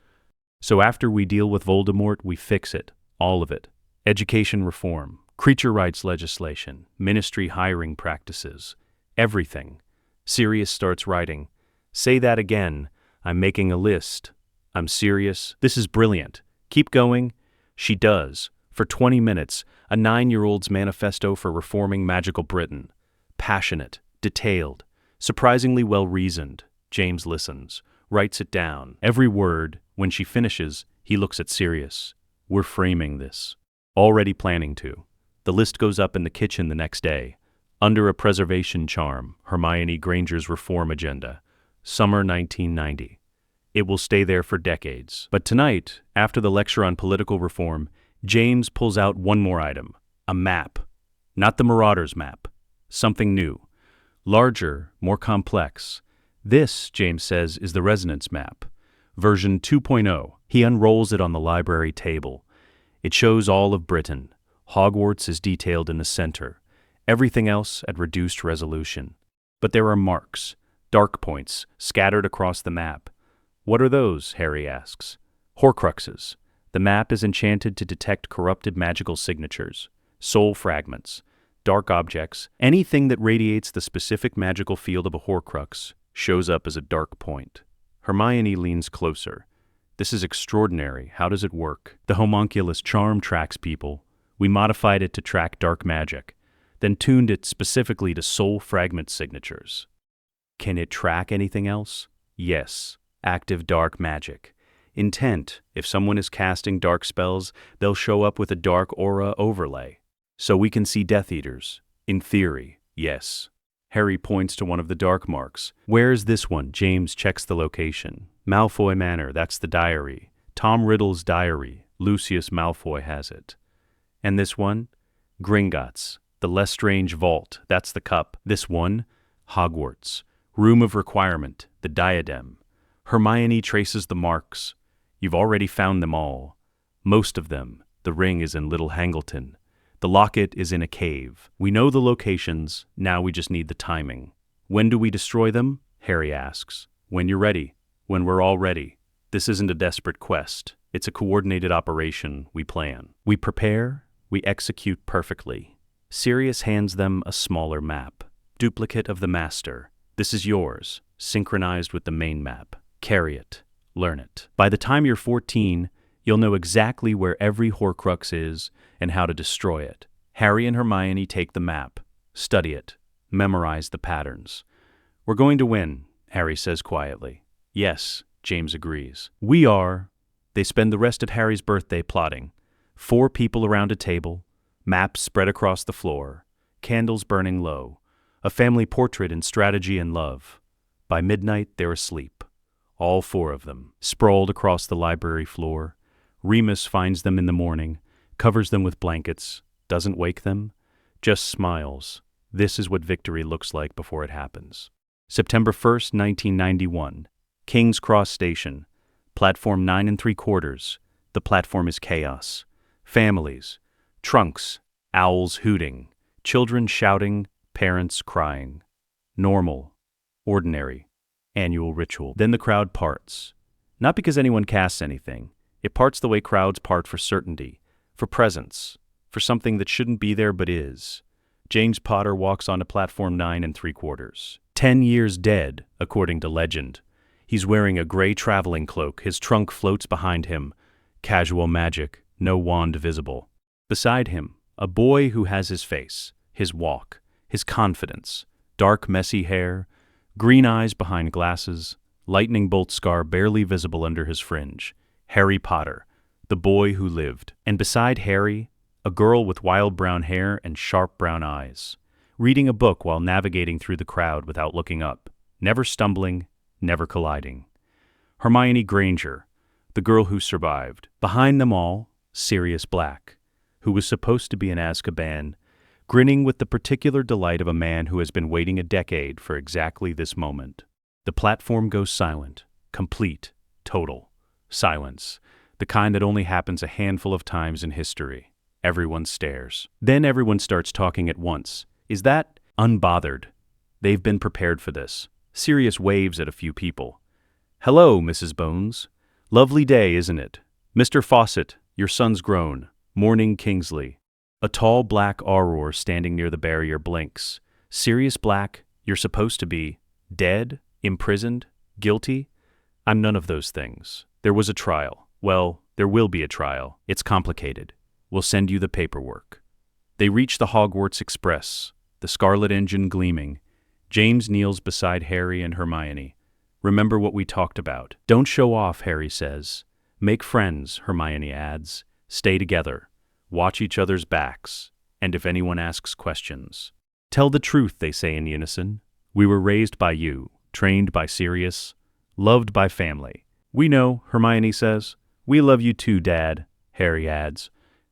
So after we deal with Voldemort, we fix it. All of it. Education reform, creature rights legislation, ministry hiring practices. Everything. Sirius starts writing. Say that again. I'm making a list. I'm serious. This is brilliant. Keep going. She does. For 20 minutes, a 9-year-old's manifesto for reforming magical Britain. Passionate, detailed, surprisingly well-reasoned. James listens, writes it down. Every word. When she finishes, he looks at Sirius. We're framing this. Already planning to. The list goes up in the kitchen the next day. Under a preservation charm, Hermione Granger's reform agenda. Summer 1990. It will stay there for decades. But tonight, after the lecture on political reform, James pulls out one more item. A map. Not the Marauders map. Something new. Larger, more complex. This, James says, is the Resonance map. Version 2.0. He unrolls it on the library table. It shows all of Britain. Hogwarts is detailed in the center. Everything else at reduced resolution. But there are marks, dark points, scattered across the map. What are those? Harry asks. Horcruxes. The map is enchanted to detect corrupted magical signatures, soul fragments, dark objects. Anything that radiates the specific magical field of a Horcrux shows up as a dark point. Hermione leans closer. This is extraordinary. How does it work? The homunculus charm tracks people. We modified it to track dark magic, then tuned it specifically to soul fragment signatures. Can it track anything else? Yes. Active dark magic. Intent. If someone is casting dark spells, they'll show up with a dark aura overlay. So we can see Death Eaters. In theory, yes. Harry points to one of the dark marks. Where's this one? James checks the location. Malfoy Manor, that's the diary. Tom Riddle's diary. Lucius Malfoy has it. And this one? Gringotts. The Lestrange Vault, that's the cup. This one? Hogwarts. Room of Requirement, the diadem. Hermione traces the marks. You've already found them all. Most of them. The ring is in Little Hangleton. The locket is in a cave. We know the locations, now we just need the timing. When do we destroy them? Harry asks. When you're ready. When we're all ready. This isn't a desperate quest. It's a coordinated operation we plan. We prepare, we execute perfectly. Sirius hands them a smaller map. Duplicate of the master. This is yours, synchronized with the main map. Carry it. Learn it. By the time you're 14, you'll know exactly where every Horcrux is and how to destroy it. Harry and Hermione take the map, study it, memorize the patterns. "We're going to win," Harry says quietly. "Yes," James agrees. "We are." They spend the rest of Harry's birthday plotting. 4 people around a table, maps spread across the floor, candles burning low, a family portrait in strategy and love. By midnight, they're asleep. All 4 of them, sprawled across the library floor. Remus finds them in the morning, covers them with blankets, doesn't wake them, just smiles. This is what victory looks like before it happens. September 1st, 1991. King's Cross Station. Platform 9 3/4. The platform is chaos. Families. Trunks. Owls hooting. Children shouting. Parents crying. Normal. Ordinary. Annual ritual. Then the crowd parts. Not because anyone casts anything. It parts the way crowds part for certainty, for presence, for something that shouldn't be there but is. James Potter walks onto platform 9 3/4. 10 years dead, according to legend. He's wearing a gray traveling cloak. His trunk floats behind him. Casual magic, no wand visible. Beside him, a boy who has his face, his walk, his confidence, dark messy hair, green eyes behind glasses, lightning bolt scar barely visible under his fringe. Harry Potter, the boy who lived. And beside Harry, a girl with wild brown hair and sharp brown eyes, reading a book while navigating through the crowd without looking up, never stumbling, never colliding. Hermione Granger, the girl who survived. Behind them all, Sirius Black, who was supposed to be in Azkaban, grinning with the particular delight of a man who has been waiting a decade for exactly this moment. The platform goes silent, complete, total. Silence, the kind that only happens a handful of times in history. Everyone stares. Then everyone starts talking at once. Is that unbothered? They've been prepared for this. Sirius waves at a few people. "Hello, Mrs. Bones. Lovely day, isn't it? Mr. Fawcett, your son's grown. Morning, Kingsley." A tall black Auror standing near the barrier blinks. "Sirius Black, you're supposed to be dead, imprisoned, guilty? I'm none of those things. There was a trial. Well, there will be a trial. It's complicated. We'll send you the paperwork." They reach the Hogwarts Express, the scarlet engine gleaming. James kneels beside Harry and Hermione. "Remember what we talked about. Don't show off," Harry says. "Make friends," Hermione adds. "Stay together. Watch each other's backs. And if anyone asks questions, tell the truth," they say in unison. "We were raised by you, trained by Sirius, loved by family." "We know," Hermione says. "We love you too, Dad," Harry adds.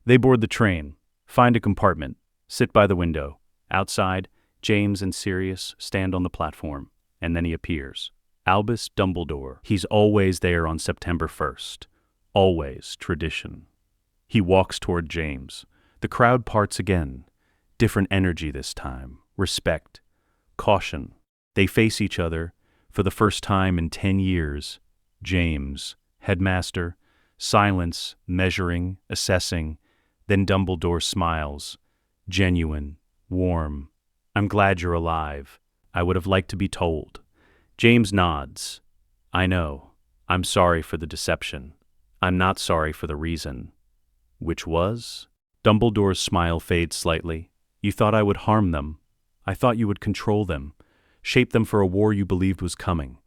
They board the train, find a compartment, sit by the window. Outside, James and Sirius stand on the platform, and then he appears. Albus Dumbledore. He's always there on September 1st. Always tradition. He walks toward James. The crowd parts again. Different energy this time. Respect. Caution. They face each other for the first time in 10 years. James, headmaster, silence, measuring, assessing. Then Dumbledore smiles. Genuine, warm. "I'm glad you're alive. I would have liked to be told." James nods. "I know. I'm sorry for the deception. I'm not sorry for the reason." "Which was?" Dumbledore's smile fades slightly. "You thought I would harm them. I thought you would control them, shape them for a war you believed was coming.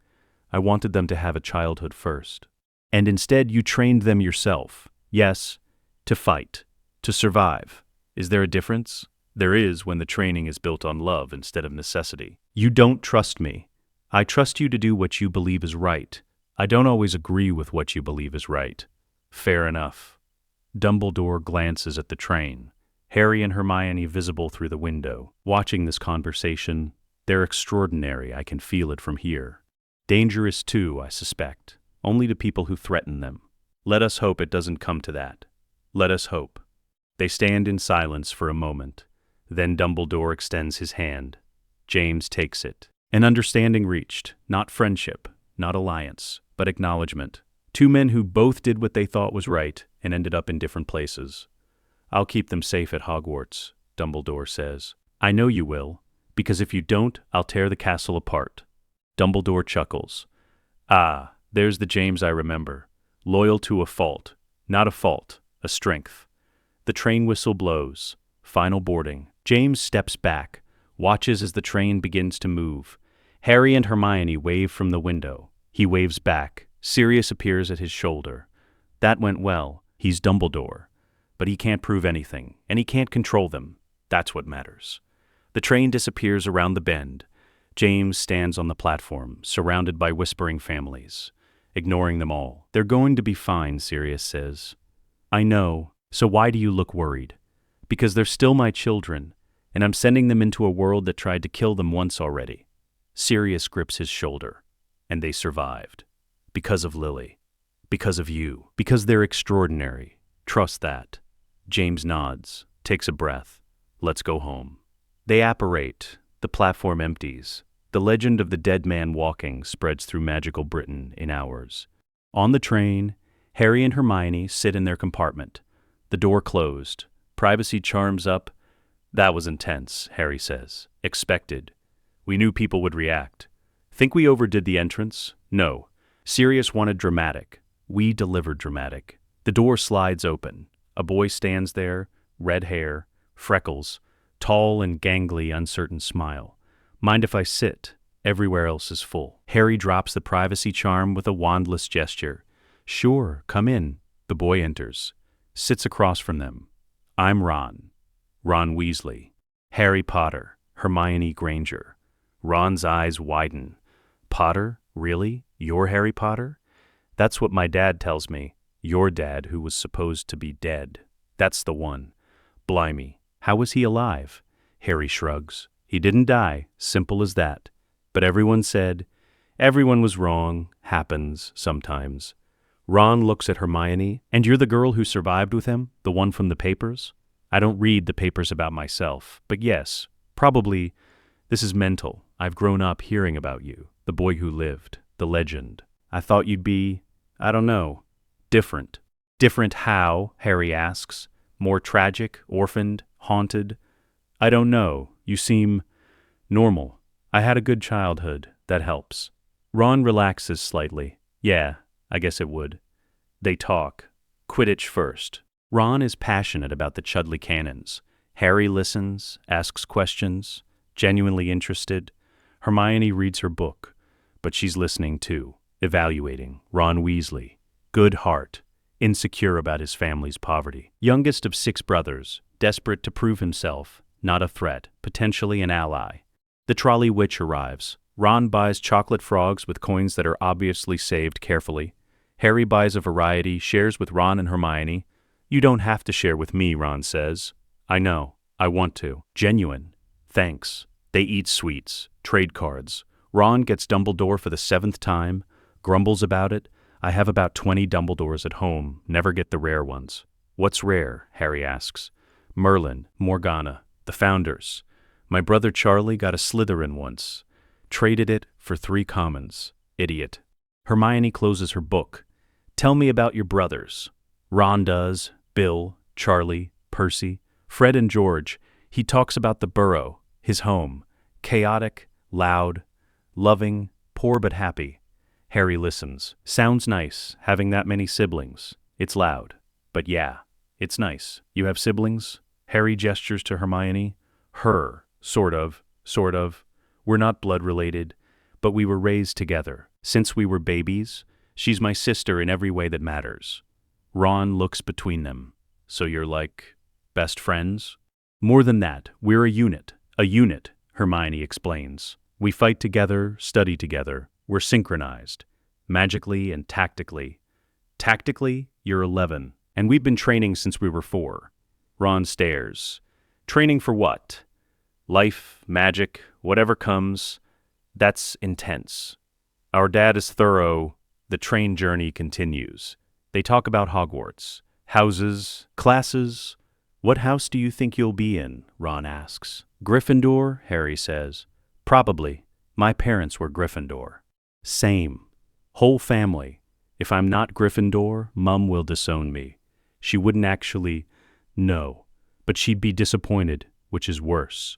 I wanted them to have a childhood first. And instead you trained them yourself. Yes, to fight, to survive. Is there a difference? There is when the training is built on love instead of necessity. You don't trust me. I trust you to do what you believe is right. I don't always agree with what you believe is right. Fair enough." Dumbledore glances at the train. Harry and Hermione visible through the window. Watching this conversation, they're extraordinary. I can feel it from here. Dangerous too, I suspect. Only to people who threaten them. Let us hope it doesn't come to that. Let us hope. They stand in silence for a moment. Then Dumbledore extends his hand. James takes it. An understanding reached, not friendship, not alliance, but acknowledgement. Two men who both did what they thought was right and ended up in different places. "I'll keep them safe at Hogwarts," Dumbledore says. "I know you will, because if you don't, I'll tear the castle apart." Dumbledore chuckles. "Ah, there's the James I remember. Loyal to a fault. Not a fault, a strength." The train whistle blows. final boarding. James steps back, watches as the train begins to move. Harry and Hermione wave from the window. He waves back. Sirius appears at his shoulder. That went well. He's Dumbledore. But he can't prove anything, and he can't control them. That's what matters. The train disappears around the bend. James stands on the platform, surrounded by whispering families, ignoring them all. They're going to be fine, Sirius says. I know, so why do you look worried? Because they're still my children, and I'm sending them into a world that tried to kill them once already. Sirius grips his shoulder, and they survived. Because of Lily. Because of you. Because they're extraordinary. Trust that. James nods, takes a breath. Let's go home. They apparate. The platform empties. The legend of the dead man walking spreads through magical Britain in hours. On the train, Harry and Hermione sit in their compartment. The door closed. Privacy charms up. That was intense, Harry says. Expected. We knew people would react. Think we overdid the entrance? No. Sirius wanted dramatic. We delivered dramatic. The door slides open. A boy stands there, red hair, freckles, tall and gangly, uncertain smile. Mind if I sit? Everywhere else is full. Harry drops the privacy charm with a wandless gesture. Sure, come in. The boy enters. Sits across from them. I'm Ron. Ron Weasley. Harry Potter. Hermione Granger. Ron's eyes widen. Potter? Really? You're Harry Potter? That's what my dad tells me. Your dad, who was supposed to be dead. That's the one. Blimey. How was he alive? Harry shrugs. He didn't die. Simple as that. But everyone said, everyone was wrong. Happens sometimes. Ron looks at Hermione. And you're the girl who survived with him? The one from the papers? I don't read the papers about myself. But yes, probably this is mental. I've grown up hearing about you. The boy who lived. The legend. I thought you'd be, I don't know, different. Different how? Harry asks. More tragic, orphaned, haunted? I don't know. You seem normal. I had a good childhood. That helps. Ron relaxes slightly. Yeah, I guess it would. They talk. Quidditch first. Ron is passionate about the Chudley Cannons. Harry listens, asks questions, genuinely interested. Hermione reads her book, but she's listening too, evaluating. Ron Weasley. Good heart. Insecure about his family's poverty. Youngest of 6 brothers, desperate to prove himself, not a threat, potentially an ally. The trolley witch arrives. Ron buys chocolate frogs with coins that are obviously saved carefully. Harry buys a variety, shares with Ron and Hermione. You don't have to share with me, Ron says. I know. I want to. Genuine. Thanks. They eat sweets, trade cards. Ron gets Dumbledore for the 7th time, grumbles about it. I have about 20 Dumbledores at home, never get the rare ones. What's rare? Harry asks. Merlin, Morgana, the Founders. My brother Charlie got a Slytherin once. Traded it for 3 commons. Idiot. Hermione closes her book. Tell me about your brothers. Ron does. Bill, Charlie, Percy, Fred and George. He talks about the burrow, his home. Chaotic, loud, loving, poor but happy. Harry listens. Sounds nice, having that many siblings. It's loud. But yeah, it's nice. You have siblings? Harry gestures to Hermione. Her. Sort of. We're not blood related, but we were raised together. Since we were babies, she's my sister in every way that matters. Ron looks between them. So you're like, best friends? More than that, we're a unit. A unit, Hermione explains. We fight together, study together. We're synchronized, magically and tactically. Tactically, you're 11, and we've been training since we were 4. Ron stares. Training for what? Life, magic, whatever comes. That's intense. Our dad is thorough. The train journey continues. They talk about Hogwarts. Houses, classes. What house do you think you'll be in? Ron asks. Gryffindor, Harry says. Probably. My parents were Gryffindor. Same. Whole family. If I'm not Gryffindor, Mum will disown me. She wouldn't actually know, but she'd be disappointed, which is worse.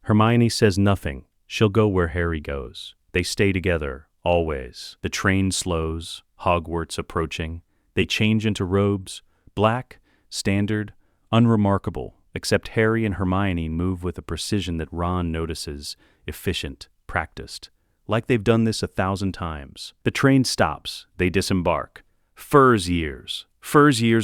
Hermione says nothing. She'll go where Harry goes. They stay together, always. The train slows, Hogwarts approaching. They change into robes, black, standard, unremarkable, except Harry and Hermione move with a precision that Ron notices, efficient, practiced. Like they've done this 1,000 times. The train stops. They disembark. Furs years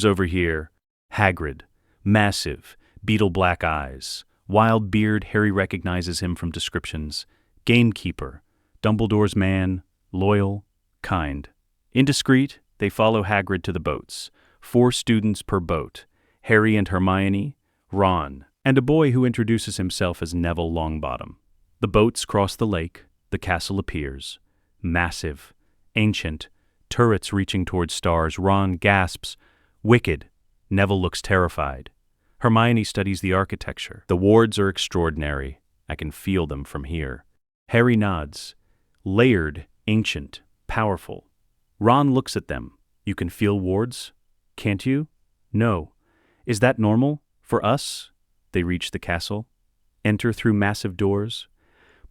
over here. Hagrid. Massive. Beetle black eyes. Wild beard. Harry recognizes him from descriptions. Gamekeeper. Dumbledore's man. Loyal. Kind. Indiscreet. They follow Hagrid to the boats. 4 students per boat. Harry and Hermione. Ron. And a boy who introduces himself as Neville Longbottom. The boats cross the lake. The castle appears. Massive. Ancient. Turrets reaching towards stars. Ron gasps. Wicked. Neville looks terrified. Hermione studies the architecture. The wards are extraordinary. I can feel them from here. Harry nods. Layered. Ancient. Powerful. Ron looks at them. You can feel wards? Can't you? No. Is that normal? For us? They reach the castle. Enter through massive doors.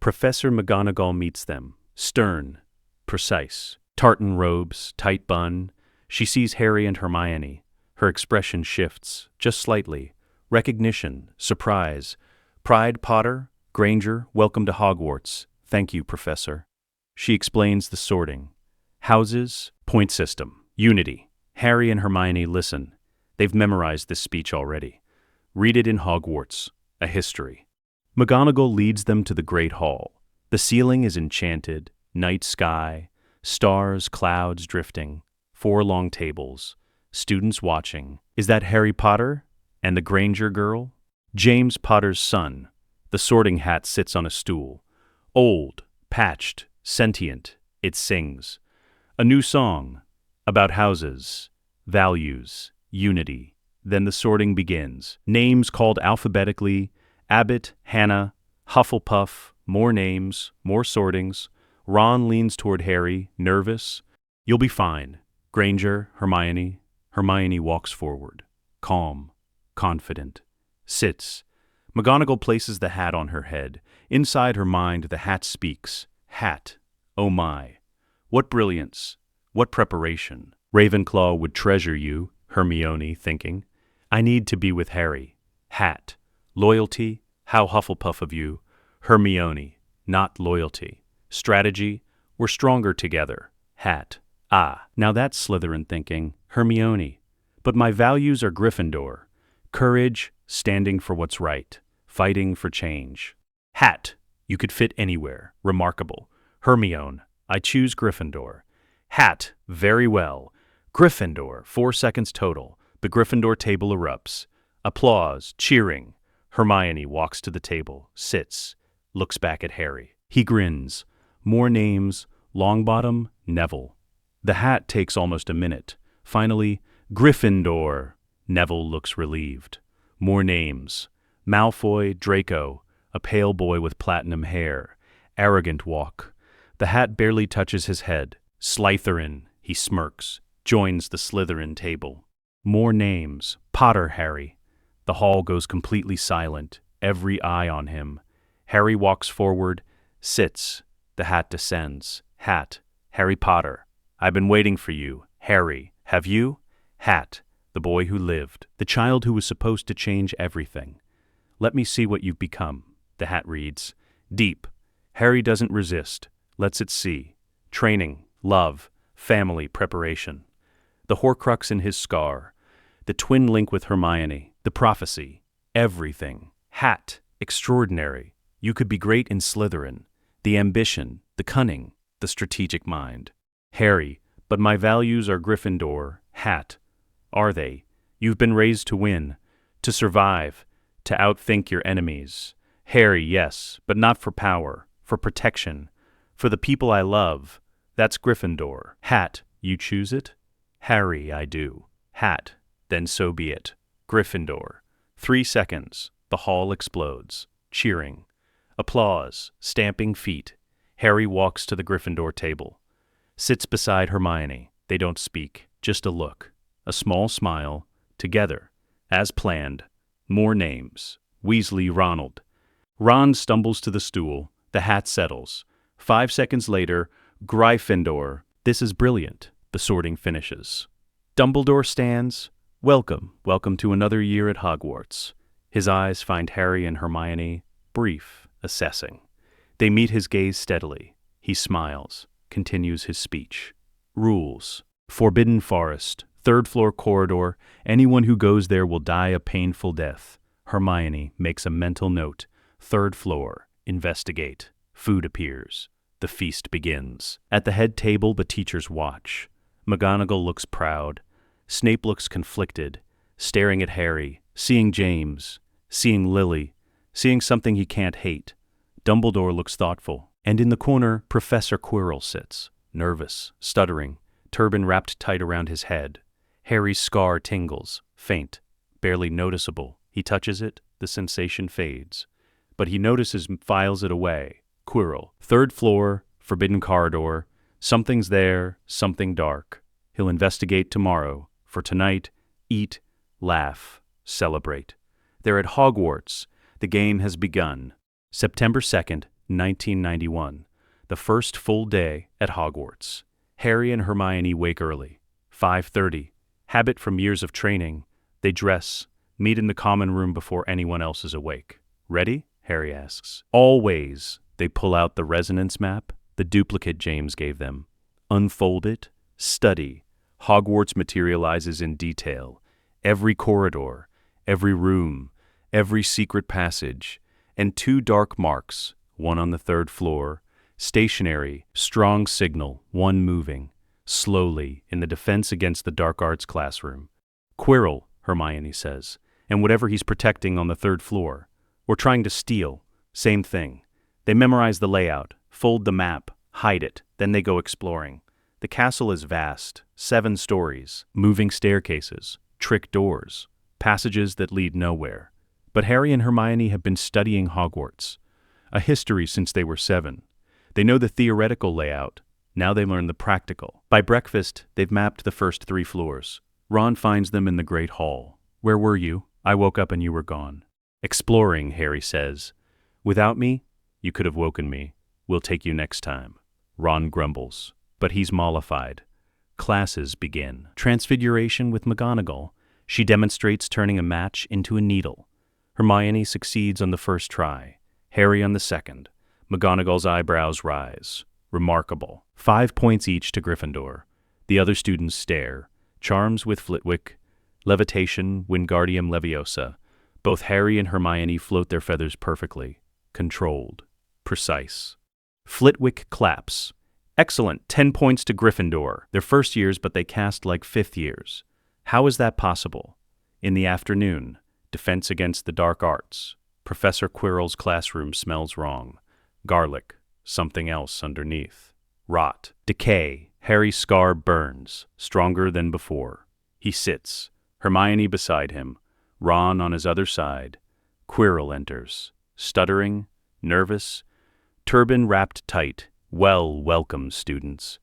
Professor McGonagall meets them. Stern. Precise. Tartan robes, tight bun. She sees Harry and Hermione. Her expression shifts, just slightly. Recognition, surprise. Pride, Potter, Granger, welcome to Hogwarts. Thank you, Professor. She explains the sorting. Houses, point system, unity. Harry and Hermione listen. They've memorized this speech already. Read it in Hogwarts, a history. McGonagall leads them to the Great Hall. The ceiling is enchanted, night sky, stars, clouds drifting, 4 long tables, students watching. Is that Harry Potter? And the Granger girl? James Potter's son. The sorting hat sits on a stool. Old, patched, sentient, it sings. A new song about houses, values, unity. Then the sorting begins. Names called alphabetically. Abbott, Hannah, Hufflepuff, more names, more sortings. Ron leans toward Harry, nervous. You'll be fine. Granger, Hermione. Hermione walks forward. Calm, confident. Sits. McGonagall places the hat on her head. Inside her mind, the hat speaks. Hat. Oh my. What brilliance. What preparation. Ravenclaw would treasure you, Hermione thinking. I need to be with Harry. Hat. Loyalty, how Hufflepuff of you. Hermione, not loyalty. Strategy, we're stronger together. Hat. Ah, now that's Slytherin thinking. Hermione. But my values are Gryffindor. Courage, standing for what's right. Fighting for change. Hat. You could fit anywhere. Remarkable. Hermione. I choose Gryffindor. Hat. Very well. Gryffindor. 4 seconds total. The Gryffindor table erupts. Applause. Cheering. Hermione walks to the table, sits, looks back at Harry. He grins. More names. Longbottom, Neville. The hat takes almost a minute. Finally, Gryffindor. Neville looks relieved. More names. Malfoy, Draco, a pale boy with platinum hair. Arrogant walk. The hat barely touches his head. Slytherin, he smirks, joins the Slytherin table. More names. Potter Harry. The hall goes completely silent, every eye on him. Harry walks forward, sits. The hat descends. Hat. Harry Potter. I've been waiting for you. Harry. Have you? Hat. The boy who lived. The child who was supposed to change everything. Let me see what you've become. The hat reads. Deep. Harry doesn't resist. Lets it see. Training. Love. Family. Preparation. The Horcrux in his scar. The twin link with Hermione. The prophecy. Everything. Hat. Extraordinary. You could be great in Slytherin. The ambition. The cunning. The strategic mind. Harry. But my values are Gryffindor. Hat. Are they? You've been raised to win. To survive. To outthink your enemies. Harry, yes, but not for power. For protection. For the people I love. That's Gryffindor. Hat. You choose it? Harry, I do. Hat. Then so be it. Gryffindor. 3 seconds. The hall explodes. Cheering. Applause. Stamping feet. Harry walks to the Gryffindor table. Sits beside Hermione. They don't speak. Just a look. A small smile. Together. As planned. More names. Weasley Ronald. Ron stumbles to the stool. The hat settles. 5 seconds later, Gryffindor. This is brilliant. The sorting finishes. Dumbledore stands. Welcome to another year at Hogwarts. His eyes find Harry and Hermione, brief, assessing. They meet his gaze steadily. He smiles, continues his speech. Rules. Forbidden forest, third-floor corridor. Anyone who goes there will die a painful death. Hermione makes a mental note. Third floor. Investigate. Food appears. The feast begins. At the head table, the teachers watch. McGonagall looks proud. Snape looks conflicted, staring at Harry, seeing James, seeing Lily, seeing something he can't hate. Dumbledore looks thoughtful. And in the corner, Professor Quirrell sits, nervous, stuttering, turban wrapped tight around his head. Harry's scar tingles, faint, barely noticeable. He touches it, the sensation fades. But he notices and files it away. Quirrell. Third floor, forbidden corridor. Something's there, something dark. He'll investigate tomorrow. For tonight, eat, laugh, celebrate. They're at Hogwarts. The game has begun. September 2nd, 1991. The first full day at Hogwarts. Harry and Hermione wake early. 5:30. Habit from years of training. They dress, meet in the common room before anyone else is awake. Ready? Harry asks. Always. They pull out the resonance map, the duplicate James gave them. Unfold it. Study. Hogwarts materializes in detail. Every corridor, every room, every secret passage, and 2 dark marks, one on the 3rd floor, stationary, strong signal, one moving, slowly, in the defense against the dark arts classroom. Quirrell, Hermione says, and whatever he's protecting on the 3rd floor. We're trying to steal. Same thing. They memorize the layout, fold the map, hide it, then they go exploring. The castle is vast, 7 stories, moving staircases, trick doors, passages that lead nowhere. But Harry and Hermione have been studying Hogwarts, a history since they were 7. They know the theoretical layout. Now they learn the practical. By breakfast, they've mapped the first 3 floors. Ron finds them in the Great Hall. Where were you? I woke up and you were gone. Exploring, Harry says. Without me, you could have woken me. We'll take you next time. Ron grumbles, but he's mollified. Classes begin. Transfiguration with McGonagall. She demonstrates turning a match into a needle. Hermione succeeds on the first try. Harry on the second. McGonagall's eyebrows rise. Remarkable. 5 points each to Gryffindor. The other students stare. Charms with Flitwick. Levitation, Wingardium Leviosa. Both Harry and Hermione float their feathers perfectly. Controlled. Precise. Flitwick claps. Excellent. 10 points to Gryffindor. They're first years, but they cast like 5th years. How is that possible? In the afternoon, defense against the dark arts. Professor Quirrell's classroom smells wrong. Garlic. Something else underneath. Rot. Decay. Harry's scar burns, stronger than before. He sits. Hermione beside him. Ron on his other side. Quirrell enters. Stuttering, nervous, turban wrapped tight. Welcome, students.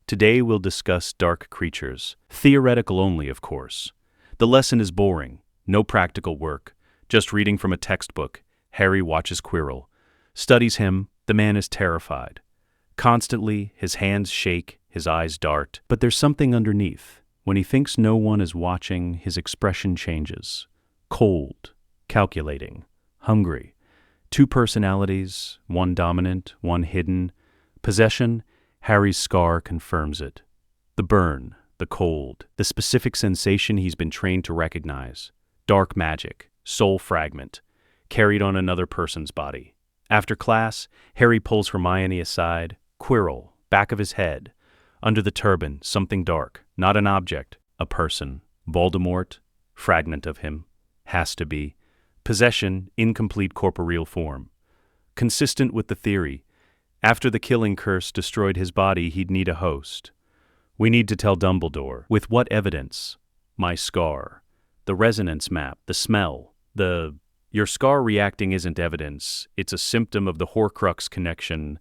Today we'll discuss dark creatures. Theoretical only, of course. The lesson is boring. No practical work. Just reading from a textbook. Harry watches Quirrell. Studies him. The man is terrified. Constantly, his hands shake, his eyes dart. But there's something underneath. When he thinks no one is watching, his expression changes. Cold, calculating, hungry. 2 personalities, one dominant, one hidden. Possession, Harry's scar confirms it. The burn, the cold, the specific sensation he's been trained to recognize. Dark magic, soul fragment, carried on another person's body. After class, Harry pulls Hermione aside. Quirrell, back of his head. Under the turban, something dark. Not an object, a person. Voldemort, fragment of him. Has to be. Possession, incomplete corporeal form. Consistent with the theory. After the killing curse destroyed his body, he'd need a host. We need to tell Dumbledore. With what evidence? My scar. The resonance map. The smell. Your scar reacting isn't evidence. It's a symptom of the Horcrux connection.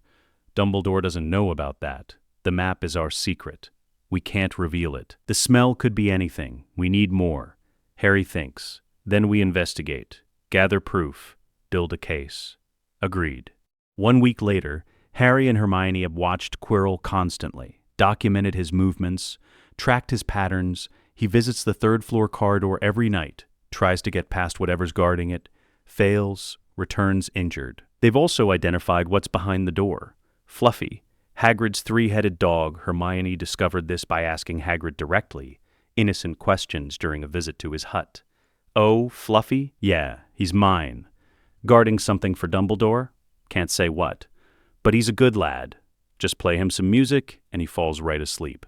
Dumbledore doesn't know about that. The map is our secret. We can't reveal it. The smell could be anything. We need more. Harry thinks. Then we investigate. Gather proof. Build a case. Agreed. 1 week later, Harry and Hermione have watched Quirrell constantly, documented his movements, tracked his patterns. He visits the 3rd floor corridor every night, tries to get past whatever's guarding it. fails, returns injured. They've also identified what's behind the door. Fluffy, Hagrid's three-headed dog. Hermione discovered this by asking Hagrid directly, innocent questions during a visit to his hut. Oh, Fluffy? Yeah, he's mine. Guarding something for Dumbledore? Can't say what. But he's a good lad. Just play him some music, and he falls right asleep.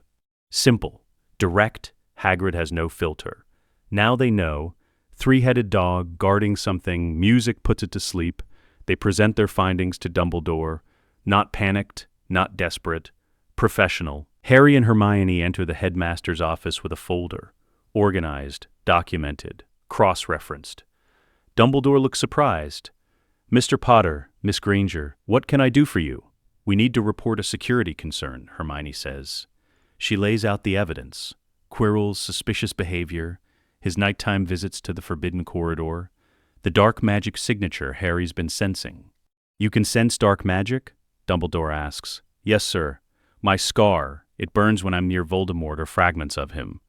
Simple. Direct. Hagrid has no filter. Now they know. Three-headed dog, guarding something, music puts it to sleep. They present their findings to Dumbledore. Not panicked, not desperate. Professional. Harry and Hermione enter the headmaster's office with a folder. Organized, documented, cross-referenced. Dumbledore looks surprised. Mr. Potter, Miss Granger, what can I do for you? We need to report a security concern, Hermione says. She lays out the evidence. Quirrell's suspicious behavior, his nighttime visits to the forbidden corridor, the dark magic signature Harry's been sensing. You can sense dark magic? Dumbledore asks. Yes, sir. My scar. It burns when I'm near Voldemort or fragments of him.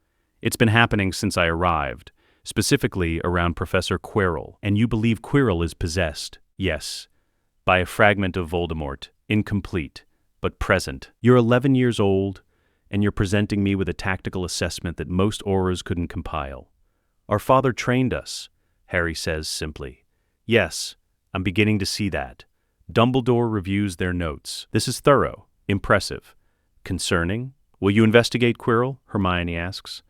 It's been happening since I arrived, specifically around Professor Quirrell. And you believe Quirrell is possessed? Yes. By a fragment of Voldemort. Incomplete, but present. You're 11 years old, and you're presenting me with a tactical assessment that most auras couldn't compile. Our father trained us, Harry says simply. Yes, I'm beginning to see that. Dumbledore reviews their notes. This is thorough, impressive. Concerning? Will you investigate Quirrell? Hermione asks.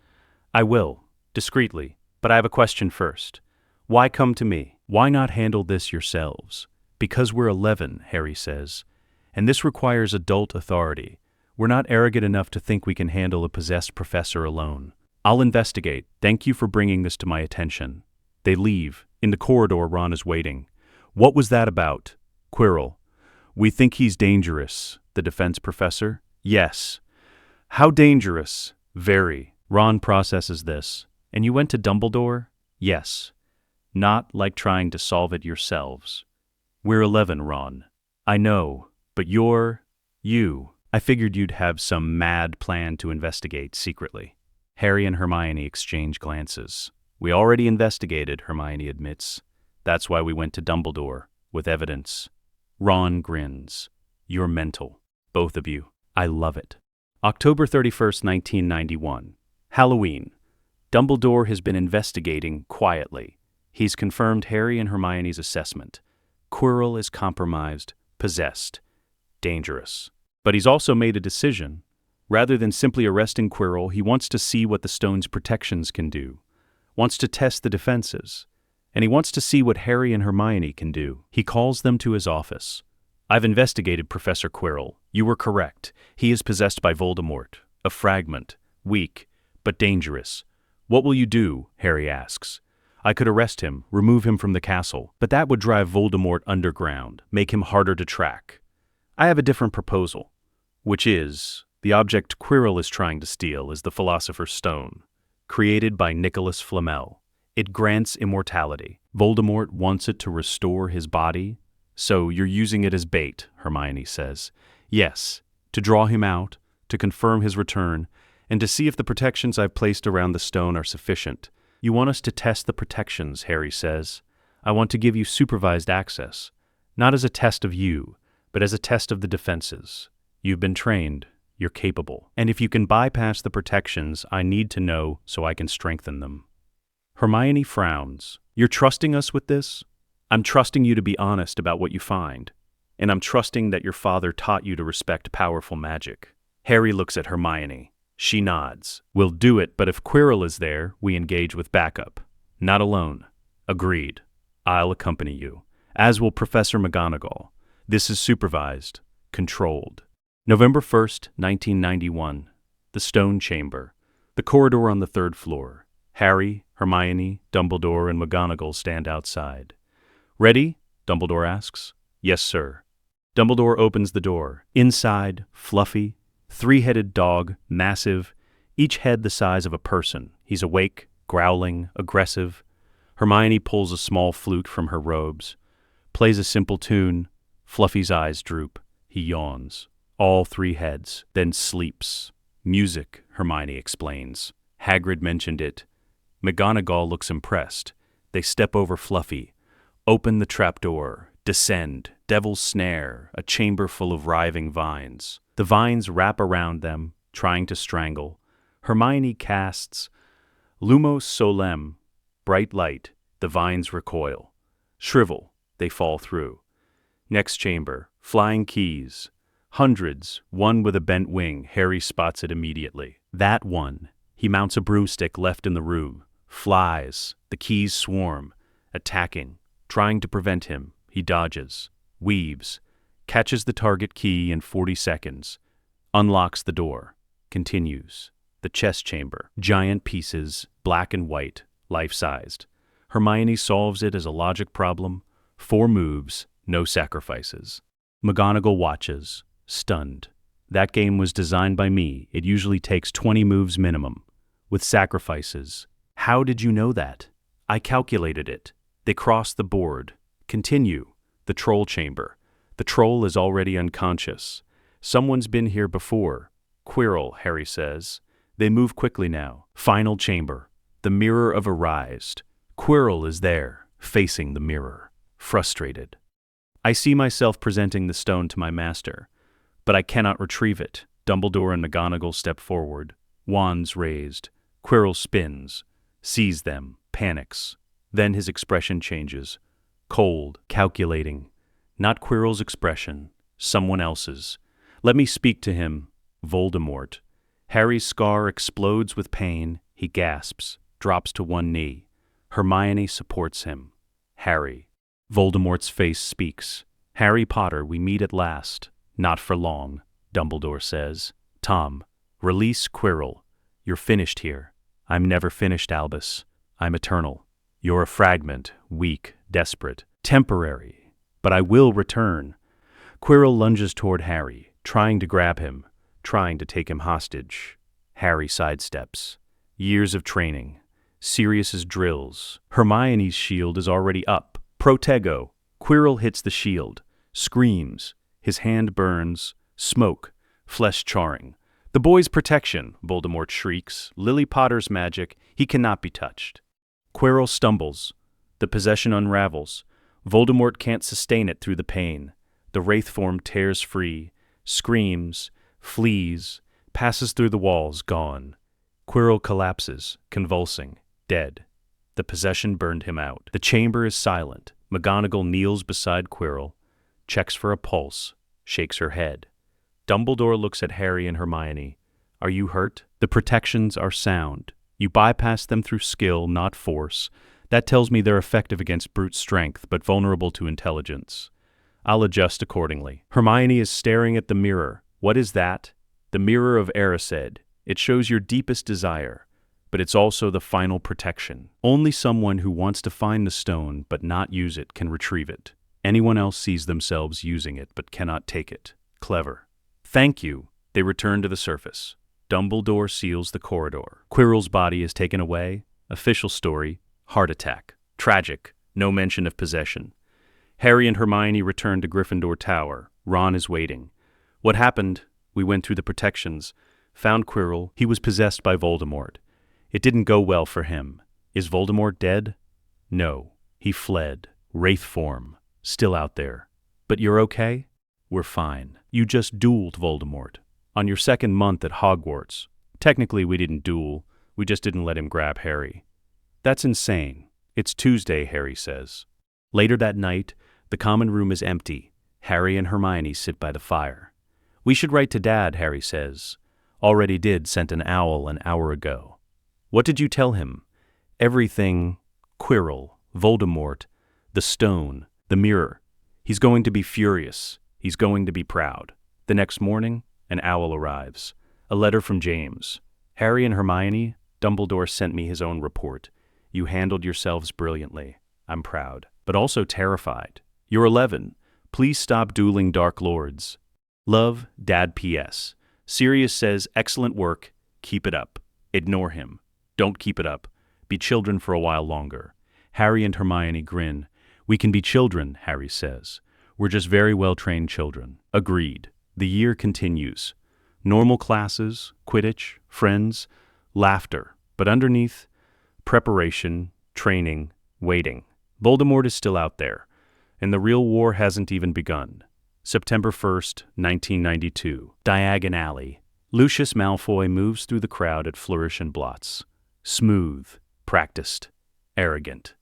I will, discreetly, but I have a question first. Why come to me? Why not handle this yourselves? Because we're 11, Harry says. And this requires adult authority. We're not arrogant enough to think we can handle a possessed professor alone. I'll investigate. Thank you for bringing this to my attention. They leave. In the corridor, Ron is waiting. What was that about? Quirrell. We think he's dangerous. The defense professor? Yes. How dangerous? Very. Ron processes this. And you went to Dumbledore? Yes. Not like trying to solve it yourselves. We're 11, Ron. I know. But you. I figured you'd have some mad plan to investigate secretly. Harry and Hermione exchange glances. We already investigated, Hermione admits. That's why we went to Dumbledore, with evidence. Ron grins. You're mental. Both of you. I love it. October 31st, 1991. Halloween. Dumbledore has been investigating quietly. He's confirmed Harry and Hermione's assessment. Quirrell is compromised, possessed. Dangerous. But he's also made a decision. Rather than simply arresting Quirrell, he wants to see what the stone's protections can do. Wants to test the defenses. And he wants to see what Harry and Hermione can do. He calls them to his office. I've investigated Professor Quirrell. You were correct. He is possessed by Voldemort. A fragment. Weak, but dangerous. What will you do? Harry asks. I could arrest him, remove him from the castle, but that would drive Voldemort underground, make him harder to track. I have a different proposal, which is, the object Quirrell is trying to steal is the Philosopher's Stone, created by Nicholas Flamel. It grants immortality. Voldemort wants it to restore his body, so you're using it as bait, Hermione says. Yes, to draw him out, to confirm his return, and to see if the protections I've placed around the stone are sufficient. You want us to test the protections, Harry says. I want to give you supervised access, not as a test of you, but as a test of the defenses. You've been trained. You're capable. And if you can bypass the protections, I need to know so I can strengthen them. Hermione frowns. You're trusting us with this? I'm trusting you to be honest about what you find. And I'm trusting that your father taught you to respect powerful magic. Harry looks at Hermione. She nods. We'll do it, but if Quirrell is there, we engage with backup. Not alone. Agreed. I'll accompany you. As will Professor McGonagall. This is supervised. Controlled. November 1st, 1991. The Stone Chamber. The corridor on the 3rd floor. Harry, Hermione, Dumbledore, and McGonagall stand outside. Ready? Dumbledore asks. Yes, sir. Dumbledore opens the door. Inside, Fluffy, three-headed dog, massive, each head the size of a person. He's awake, growling, aggressive. Hermione pulls a small flute from her robes, plays a simple tune. Fluffy's eyes droop. He yawns. All three heads, then sleeps. Music, Hermione explains. Hagrid mentioned it. McGonagall looks impressed. They step over Fluffy. Open the trapdoor. Descend. Devil's snare. A chamber full of writhing vines. The vines wrap around them, trying to strangle. Hermione casts Lumos Solem. Bright light. The vines recoil. Shrivel. They fall through. Next chamber. Flying keys. Hundreds. One with a bent wing. Harry spots it immediately. That one. He mounts a broomstick left in the room. Flies. The keys swarm. Attacking. Trying to prevent him. He dodges. Weaves. Catches the target key in 40 seconds. Unlocks the door. Continues. The chess chamber. Giant pieces. Black and white. Life-sized. Hermione solves it as a logic problem. 4 moves. No sacrifices. McGonagall watches. Stunned. That game was designed by me. It usually takes 20 moves minimum. With sacrifices. How did you know that? I calculated it. They cross the board. Continue. The troll chamber. The troll is already unconscious. Someone's been here before. Quirrell, Harry says. They move quickly now. Final chamber. The mirror of Arised. Quirrell is there, facing the mirror. Frustrated. I see myself presenting the stone to my master, but I cannot retrieve it. Dumbledore and McGonagall step forward. Wands raised. Quirrell spins. Sees them. Panics. Then his expression changes. Cold. Calculating. Not Quirrell's expression. Someone else's. Let me speak to him. Voldemort. Harry's scar explodes with pain. He gasps. Drops to one knee. Hermione supports him. Harry. Voldemort's face speaks. Harry Potter, we meet at last. Not for long, Dumbledore says. Tom. Release Quirrell. You're finished here. I'm never finished, Albus. I'm eternal. You're a fragment, weak, desperate, temporary. But I will return. Quirrell lunges toward Harry, trying to grab him, trying to take him hostage. Harry sidesteps. Years of training. Sirius's drills. Hermione's shield is already up. Protego. Quirrell hits the shield. Screams. His hand burns. Smoke. Flesh charring. The boy's protection, Voldemort shrieks. Lily Potter's magic. He cannot be touched. Quirrell stumbles. The possession unravels. Voldemort can't sustain it through the pain. The wraith form tears free. Screams. Flees. Passes through the walls, gone. Quirrell collapses, convulsing. Dead. The possession burned him out. The chamber is silent. McGonagall kneels beside Quirrell, checks for a pulse, shakes her head. Dumbledore looks at Harry and Hermione. Are you hurt? The protections are sound. You bypass them through skill, not force. That tells me they're effective against brute strength, but vulnerable to intelligence. I'll adjust accordingly. Hermione is staring at the mirror. What is that? The mirror of Erised. It shows your deepest desire, but it's also the final protection. Only someone who wants to find the stone but not use it can retrieve it. Anyone else sees themselves using it but cannot take it. Clever. Thank you. They return to the surface. Dumbledore seals the corridor. Quirrell's body is taken away. Official story. Heart attack. Tragic. No mention of possession. Harry and Hermione return to Gryffindor Tower. Ron is waiting. What happened? We went through the protections. Found Quirrell. He was possessed by Voldemort. It didn't go well for him. Is Voldemort dead? No. He fled. Wraith form. Still out there. But you're okay? We're fine. You just dueled Voldemort. On your second month at Hogwarts. Technically, we didn't duel. We just didn't let him grab Harry. That's insane. It's Tuesday, Harry says. Later that night, the common room is empty. Harry and Hermione sit by the fire. We should write to Dad, Harry says. Already did, sent an owl an hour ago. What did you tell him? Everything. Quirrell, Voldemort, the stone, the mirror. He's going to be furious. He's going to be proud. The next morning, an owl arrives. A letter from James. Harry and Hermione, Dumbledore sent me his own report. You handled yourselves brilliantly. I'm proud, but also terrified. You're 11. Please stop dueling Dark Lords. Love, Dad P.S. Sirius says, excellent work. Keep it up. Ignore him. Don't keep it up. Be children for a while longer. Harry and Hermione grin. We can be children, Harry says. We're just very well-trained children. Agreed. The year continues. Normal classes, Quidditch, friends, laughter. But underneath, preparation, training, waiting. Voldemort is still out there, and the real war hasn't even begun. September 1st, 1992. Diagon Alley. Lucius Malfoy moves through the crowd at Flourish and Blots. Smooth, practiced, arrogant.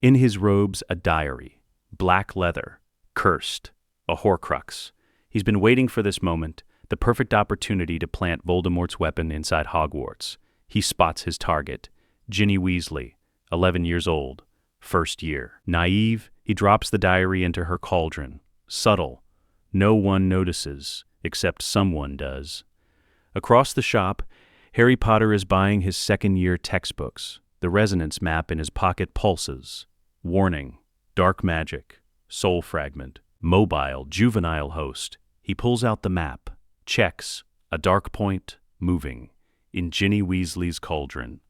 In his robes, a diary. Black leather. Cursed. A Horcrux. He's been waiting for this moment, the perfect opportunity to plant Voldemort's weapon inside Hogwarts. He spots his target. Ginny Weasley, 11 years old. First year. Naive, he drops the diary into her cauldron. Subtle. No one notices, except someone does. Across the shop, Harry Potter is buying his second-year textbooks. The resonance map in his pocket pulses. Warning. Dark magic. Soul fragment. Mobile, juvenile host. He pulls out the map. Checks. A dark point. Moving. In Ginny Weasley's cauldron.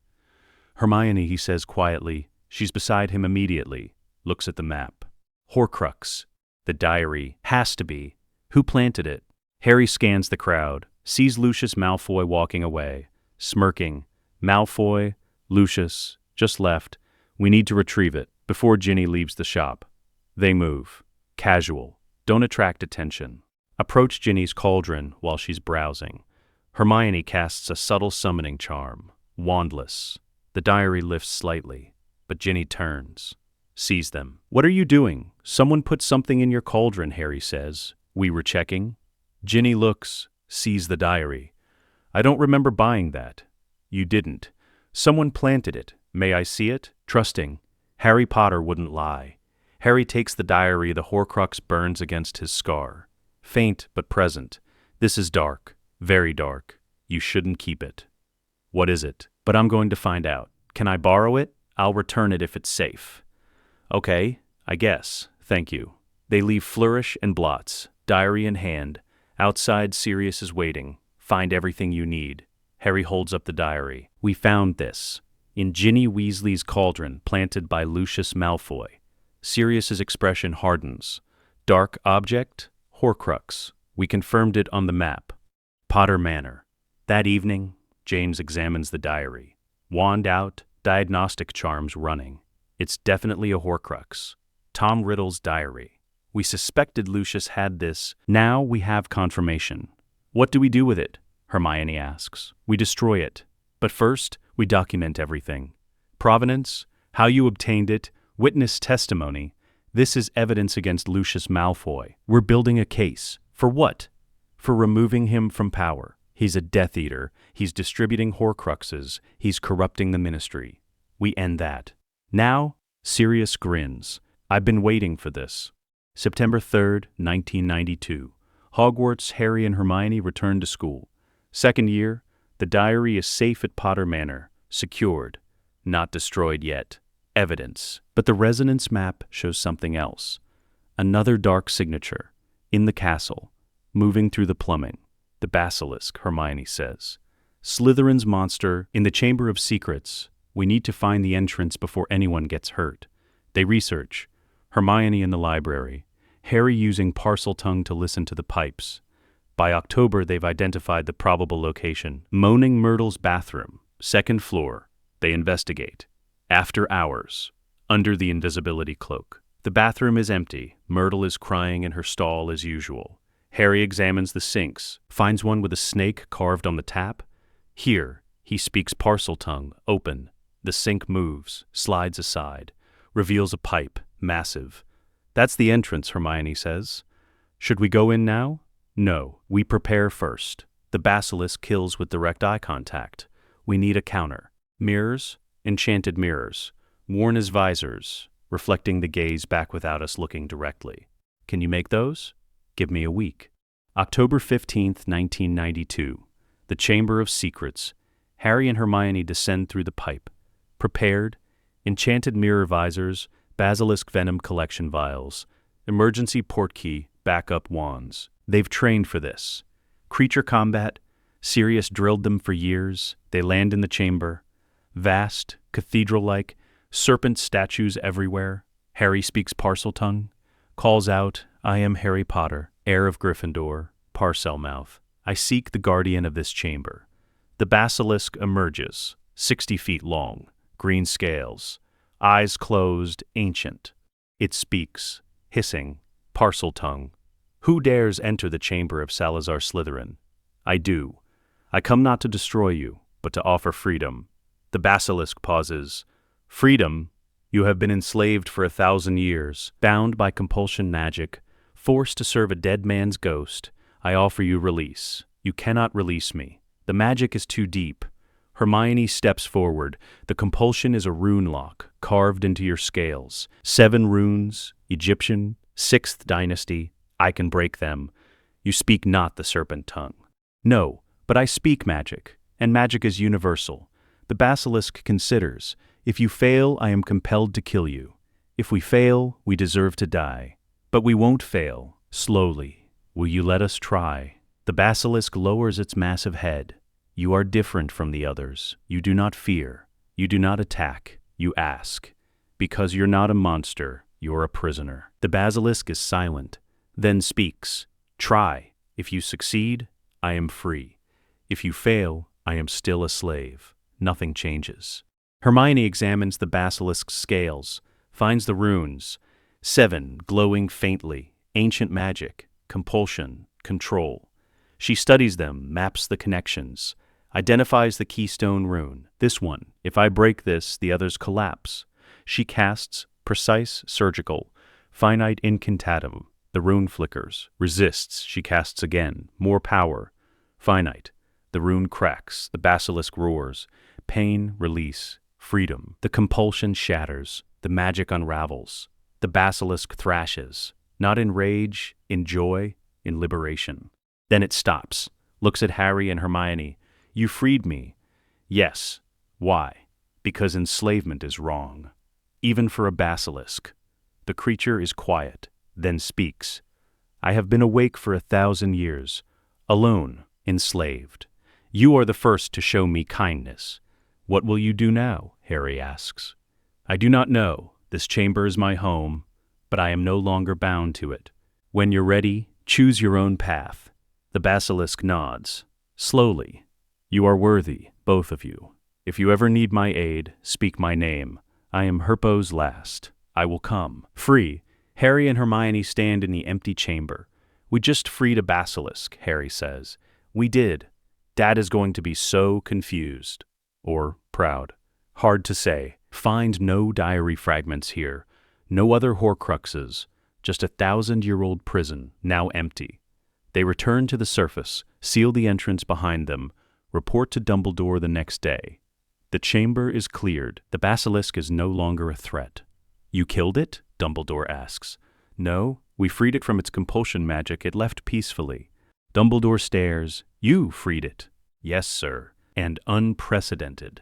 Hermione, he says quietly. She's beside him immediately. Looks at the map. Horcrux. The diary. Has to be. Who planted it? Harry scans the crowd. Sees Lucius Malfoy walking away. Smirking. Malfoy. Lucius. Just left. We need to retrieve it. Before Ginny leaves the shop. They move. Casual. Don't attract attention. Approach Ginny's cauldron while she's browsing. Hermione casts a subtle summoning charm. Wandless. The diary lifts slightly, but Ginny turns. Sees them. What are you doing? Someone put something in your cauldron, Harry says. We were checking. Ginny looks, sees the diary. I don't remember buying that. You didn't. Someone planted it. May I see it? Trusting. Harry Potter wouldn't lie. Harry takes the diary. The Horcrux burns against his scar. Faint but present. This is dark. Very dark. You shouldn't keep it. What is it? But I'm going to find out. Can I borrow it? I'll return it if it's safe. Okay, I guess. Thank you. They leave Flourish and Blots, diary in hand. Outside, Sirius is waiting. Find everything you need. Harry holds up the diary. We found this. In Ginny Weasley's cauldron, planted by Lucius Malfoy. Sirius's expression hardens. Dark object, Horcrux. We confirmed it on the map. Potter Manor. That evening, James examines the diary. Wand out, diagnostic charms running. It's definitely a Horcrux. Tom Riddle's diary. We suspected Lucius had this. Now we have confirmation. What do we do with it? Hermione asks. We destroy it. But first, we document everything. Provenance, how you obtained it, witness testimony. This is evidence against Lucius Malfoy. We're building a case. For what? For removing him from power. He's a Death Eater. He's distributing Horcruxes. He's corrupting the Ministry. We end that. Now, Sirius grins. I've been waiting for this. September 3rd, 1992. Hogwarts, Harry and Hermione return to school. Second year, the diary is safe at Potter Manor. Secured. Not destroyed yet. Evidence. But the resonance map shows something else. Another dark signature. In the castle. Moving through the plumbing. The basilisk, Hermione says. Slytherin's monster in the Chamber of Secrets. We need to find the entrance before anyone gets hurt. They research. Hermione in the library. Harry using Parseltongue to listen to the pipes. By October, they've identified the probable location. Moaning Myrtle's bathroom. Second floor. They investigate. After hours. Under the invisibility cloak. The bathroom is empty. Myrtle is crying in her stall as usual. Harry examines the sinks. Finds one with a snake carved on the tap. Here, he speaks Parseltongue. Open. The sink moves. Slides aside. Reveals a pipe. Massive. That's the entrance, Hermione says. Should we go in now? No. We prepare first. The basilisk kills with direct eye contact. We need a counter. Mirrors. Enchanted mirrors. Worn as visors, reflecting the gaze back without us looking directly. Can you make those? Give me a week. October 15th, 1992. The Chamber of Secrets. Harry and Hermione descend through the pipe. Prepared. Enchanted mirror visors. Basilisk venom collection vials. Emergency portkey. Backup wands. They've trained for this. Creature combat. Sirius drilled them for years. They land in the chamber. Vast, cathedral-like, serpent statues everywhere. Harry speaks Parseltongue. Calls out, I am Harry Potter, heir of Gryffindor, Parselmouth. I seek the guardian of this chamber. The basilisk emerges, 60 feet long, green scales, eyes closed, ancient. It speaks, hissing, parcel tongue. Who dares enter the chamber of Salazar Slytherin? I do. I come not to destroy you, but to offer freedom. The basilisk pauses. Freedom? You have been enslaved for 1,000 years, bound by compulsion magic, forced to serve a dead man's ghost. I offer you release. You cannot release me. The magic is too deep. Hermione steps forward. The compulsion is a rune lock, carved into your scales. 7 runes, Egyptian, 6th dynasty. I can break them. You speak not the serpent tongue. No, but I speak magic, and magic is universal. The basilisk considers. If you fail, I am compelled to kill you. If we fail, we deserve to die. But we won't fail. Slowly. Will you let us try? The basilisk lowers its massive head. You are different from the others. You do not fear. You do not attack. You ask. Because you're not a monster, you're a prisoner. The basilisk is silent, then speaks. Try. If you succeed, I am free. If you fail, I am still a slave. Nothing changes. Hermione examines the basilisk's scales, finds the runes. 7, glowing faintly. Ancient magic, compulsion, control. She studies them, maps the connections, identifies the keystone rune. This one. If I break this, the others collapse. She casts, precise, surgical, finite incantatum. The rune flickers. Resists. She casts again. More power. Finite. The rune cracks. The basilisk roars. Pain, release, freedom. The compulsion shatters. The magic unravels. The basilisk thrashes. Not in rage, in joy, in liberation. Then it stops. Looks at Harry and Hermione. You freed me. Yes. Why? Because enslavement is wrong. Even for a basilisk. The creature is quiet, then speaks. I have been awake for 1,000 years. Alone, enslaved. You are the first to show me kindness. What will you do now? Harry asks. I do not know. This chamber is my home, but I am no longer bound to it. When you're ready, choose your own path. The basilisk nods. Slowly. You are worthy, both of you. If you ever need my aid, speak my name. I am Herpo's last. I will come. Free. Harry and Hermione stand in the empty chamber. We just freed a basilisk, Harry says. We did. Dad is going to be so confused. Or proud. Hard to say. Find no diary fragments here. No other Horcruxes. Just a 1,000-year-old prison, now empty. They return to the surface, seal the entrance behind them, report to Dumbledore the next day. The chamber is cleared. The basilisk is no longer a threat. You killed it? Dumbledore asks. No, we freed it from its compulsion magic. It left peacefully. Dumbledore stares. You freed it. Yes, sir. And unprecedented.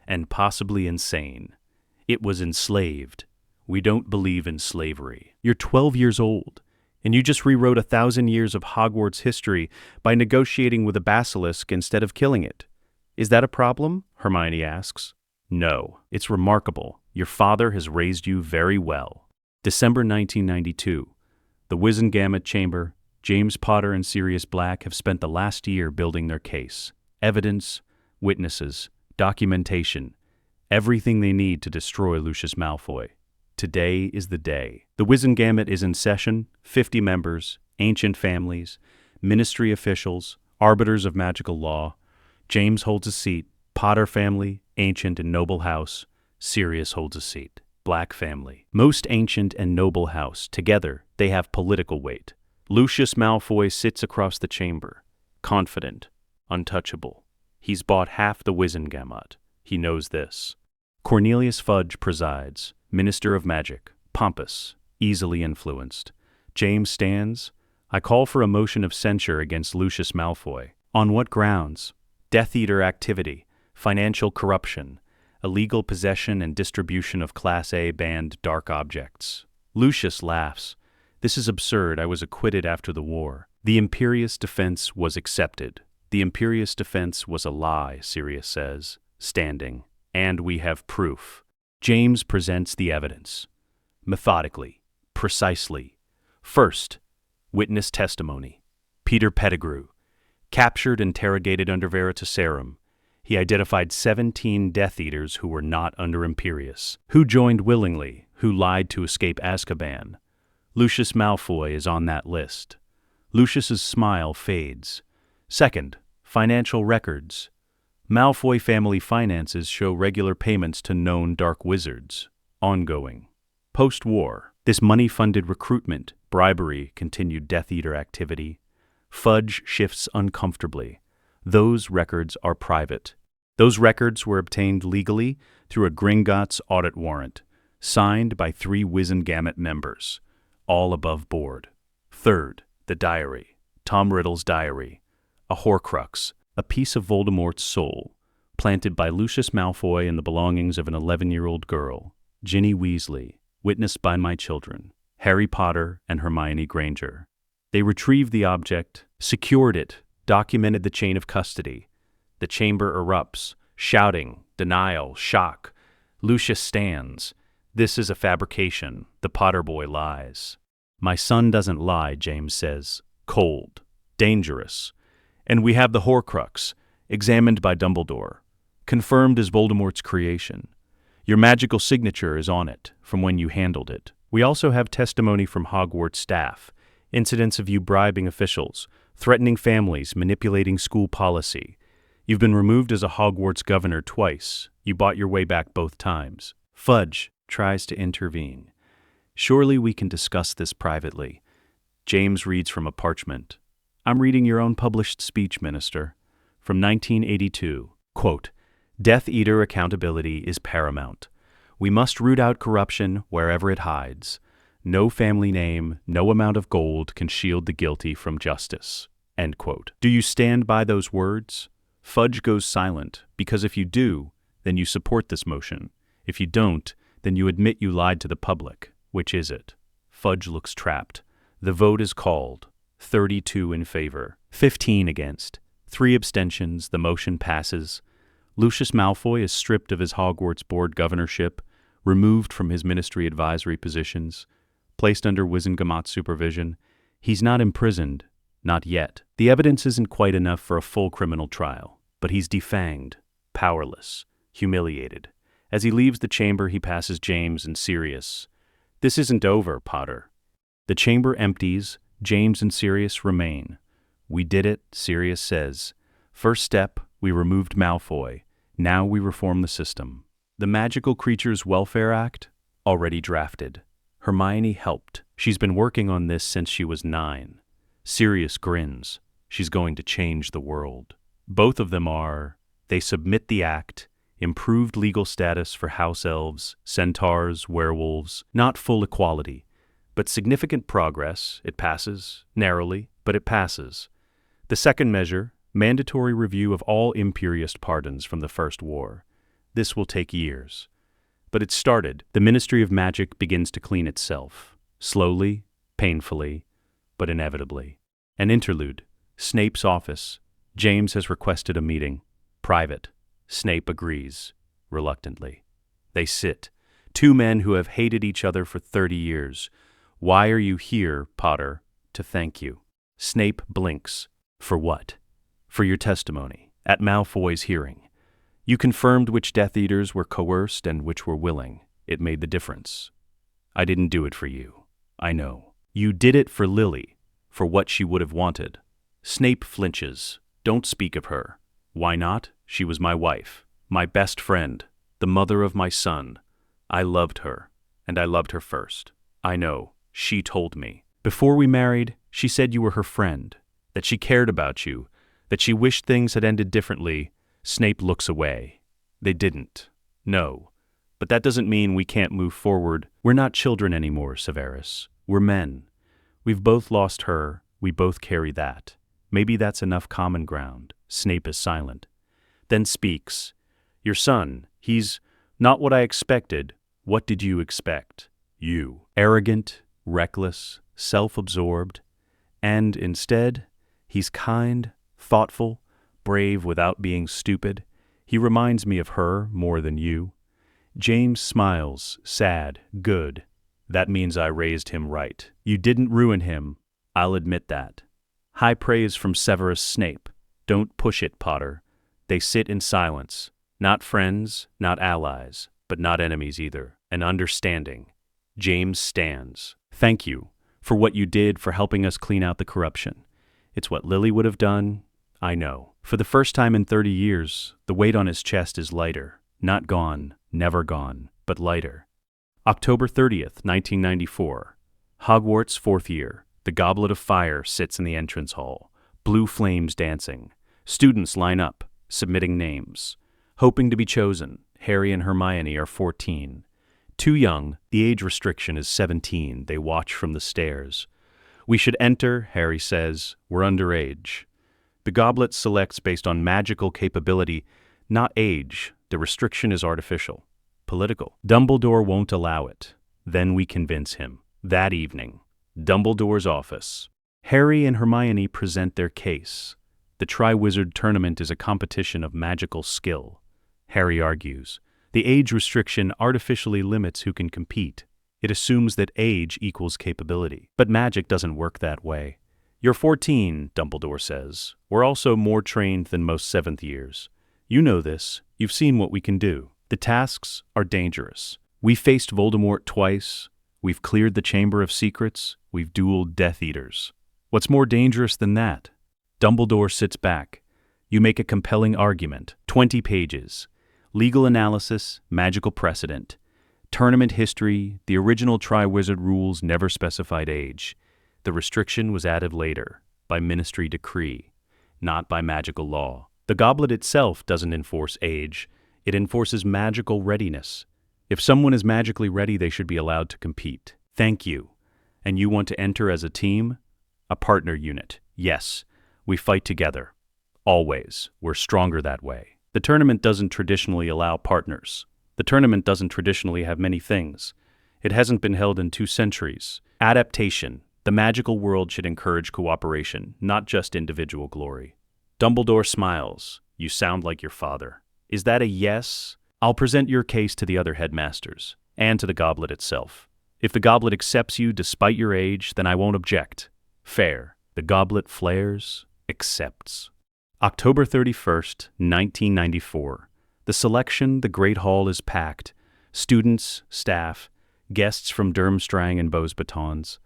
And possibly insane. It was enslaved. We don't believe in slavery. You're 12 years old, and you just rewrote 1,000 years of Hogwarts history by negotiating with a basilisk instead of killing it. Is that a problem? Hermione asks. No, it's remarkable. Your father has raised you very well. December 1992. The Wizengamot Chamber, James Potter and Sirius Black have spent the last year building their case. Evidence, witnesses, documentation, everything they need to destroy Lucius Malfoy. Today is the day. The Wizengamot is in session, 50 members, ancient families, ministry officials, arbiters of magical law. James holds a seat, Potter family, ancient and noble house. Sirius holds a seat, Black family. Most ancient and noble house, together they have political weight. Lucius Malfoy sits across the chamber, confident, untouchable. He's bought half the Wizengamot. He knows this. Cornelius Fudge presides, Minister of Magic, pompous, easily influenced. James stands. I call for a motion of censure against Lucius Malfoy. On what grounds? Death Eater activity, financial corruption, illegal possession and distribution of Class A banned dark objects. Lucius laughs. This is absurd. I was acquitted after the war. The imperious defense was accepted. The imperious defense was a lie, Sirius says, standing. And we have proof. James presents the evidence. Methodically. Precisely. First, witness testimony. Peter Pettigrew. Captured, interrogated under Veritaserum. He identified 17 Death Eaters who were not under Imperius, who joined willingly, who lied to escape Azkaban. Lucius Malfoy is on that list. Lucius's smile fades. Second, financial records. Malfoy family finances show regular payments to known dark wizards. Ongoing. Post-war, this money-funded recruitment, bribery, continued Death Eater activity. Fudge shifts uncomfortably. Those records are private. Those records were obtained legally through a Gringotts audit warrant, signed by 3 Wizengamot members, all above board. Third, the diary. Tom Riddle's diary. A Horcrux, a piece of Voldemort's soul, planted by Lucius Malfoy in the belongings of an 11-year-old girl, Ginny Weasley, witnessed by my children, Harry Potter and Hermione Granger. They retrieved the object, secured it, documented the chain of custody. The chamber erupts, shouting, denial, shock. Lucius stands. This is a fabrication. The Potter boy lies. My son doesn't lie, James says. Cold. Dangerous. And we have the Horcrux, examined by Dumbledore, confirmed as Voldemort's creation. Your magical signature is on it, from when you handled it. We also have testimony from Hogwarts staff, incidents of you bribing officials, threatening families, manipulating school policy. You've been removed as a Hogwarts governor twice. You bought your way back both times. Fudge tries to intervene. Surely we can discuss this privately. James reads from a parchment. I'm reading your own published speech, Minister. From 1982. Quote, Death Eater accountability is paramount. We must root out corruption wherever it hides. No family name, no amount of gold can shield the guilty from justice. End quote. Do you stand by those words? Fudge goes silent, because if you do, then you support this motion. If you don't, then you admit you lied to the public. Which is it? Fudge looks trapped. The vote is called. 32 in favor, 15 against. 3 abstentions, the motion passes. Lucius Malfoy is stripped of his Hogwarts board governorship, removed from his ministry advisory positions, placed under Wizengamot supervision. He's not imprisoned, not yet. The evidence isn't quite enough for a full criminal trial, but he's defanged, powerless, humiliated. As he leaves the chamber, he passes James and Sirius. This isn't over, Potter. The chamber empties. James and Sirius remain. We did it, Sirius says. First step, we removed Malfoy. Now we reform the system. The Magical Creatures Welfare Act? Already drafted. Hermione helped. She's been working on this since she was 9. Sirius grins. She's going to change the world. Both of them are. They submit the act. Improved legal status for house elves, centaurs, werewolves. Not full equality, but significant progress. It passes. Narrowly, but it passes. The second measure, mandatory review of all imperious pardons from the First War. This will take years. But it started. The Ministry of Magic begins to clean itself. Slowly, painfully, but inevitably. An interlude. Snape's office. James has requested a meeting. Private. Snape agrees, reluctantly. They sit. 2 men who have hated each other for 30 years. Why are you here, Potter? To thank you. Snape blinks. For what? For your testimony, at Malfoy's hearing. You confirmed which Death Eaters were coerced and which were willing. It made the difference. I didn't do it for you. I know. You did it for Lily, for what she would have wanted. Snape flinches. Don't speak of her. Why not? She was my wife, my best friend, the mother of my son. I loved her, and I loved her first. I know. She told me. Before we married, she said you were her friend, that she cared about you, that she wished things had ended differently. Snape looks away. They didn't. No. But that doesn't mean we can't move forward. We're not children anymore, Severus. We're men. We've both lost her. We both carry that. Maybe that's enough common ground. Snape is silent. Then speaks. Your son, he's not what I expected. What did you expect? You. Arrogant, reckless, self-absorbed. And instead, he's kind, thoughtful, brave without being stupid. He reminds me of her more than you. James smiles, sad, good. That means I raised him right. You didn't ruin him. I'll admit that. High praise from Severus Snape. Don't push it, Potter. They sit in silence. Not friends, not allies, but not enemies either. An understanding. James stands. Thank you for what you did for helping us clean out the corruption. It's what Lily would have done. I know. For the first time in 30 years, the weight on his chest is lighter. Not gone, never gone, but lighter. October 30th, 1994. Hogwarts, 4th year. The Goblet of Fire sits in the entrance hall. Blue flames dancing. Students line up, submitting names. Hoping to be chosen, Harry and Hermione are 14. Too young, the age restriction is 17. They watch from the stairs. We should enter, Harry says. We're underage. The goblet selects based on magical capability, not age. The restriction is artificial. Political. Dumbledore won't allow it. Then we convince him. That evening, Dumbledore's office. Harry and Hermione present their case. The Triwizard Tournament is a competition of magical skill. Harry argues. The age restriction artificially limits who can compete. It assumes that age equals capability. But magic doesn't work that way. You're 14, Dumbledore says. We're also more trained than most 7th years. You know this. You've seen what we can do. The tasks are dangerous. We faced Voldemort twice. We've cleared the Chamber of Secrets. We've dueled Death Eaters. What's more dangerous than that? Dumbledore sits back. You make a compelling argument. 20 pages. Legal analysis, magical precedent. Tournament history, the original Triwizard rules never specified age. The restriction was added later, by ministry decree, not by magical law. The goblet itself doesn't enforce age. It enforces magical readiness. If someone is magically ready, they should be allowed to compete. Thank you. And you want to enter as a team? A partner unit. Yes, we fight together. Always. We're stronger that way. The tournament doesn't traditionally allow partners. The tournament doesn't traditionally have many things. It hasn't been held in 2 centuries. Adaptation. The magical world should encourage cooperation, not just individual glory. Dumbledore smiles. You sound like your father. Is that a yes? I'll present your case to the other headmasters, and to the goblet itself. If the goblet accepts you despite your age, then I won't object. Fair. The goblet flares, accepts. October 31st, 1994. The selection, the Great Hall is packed. Students, staff, guests from Durmstrang and Beauxbatons.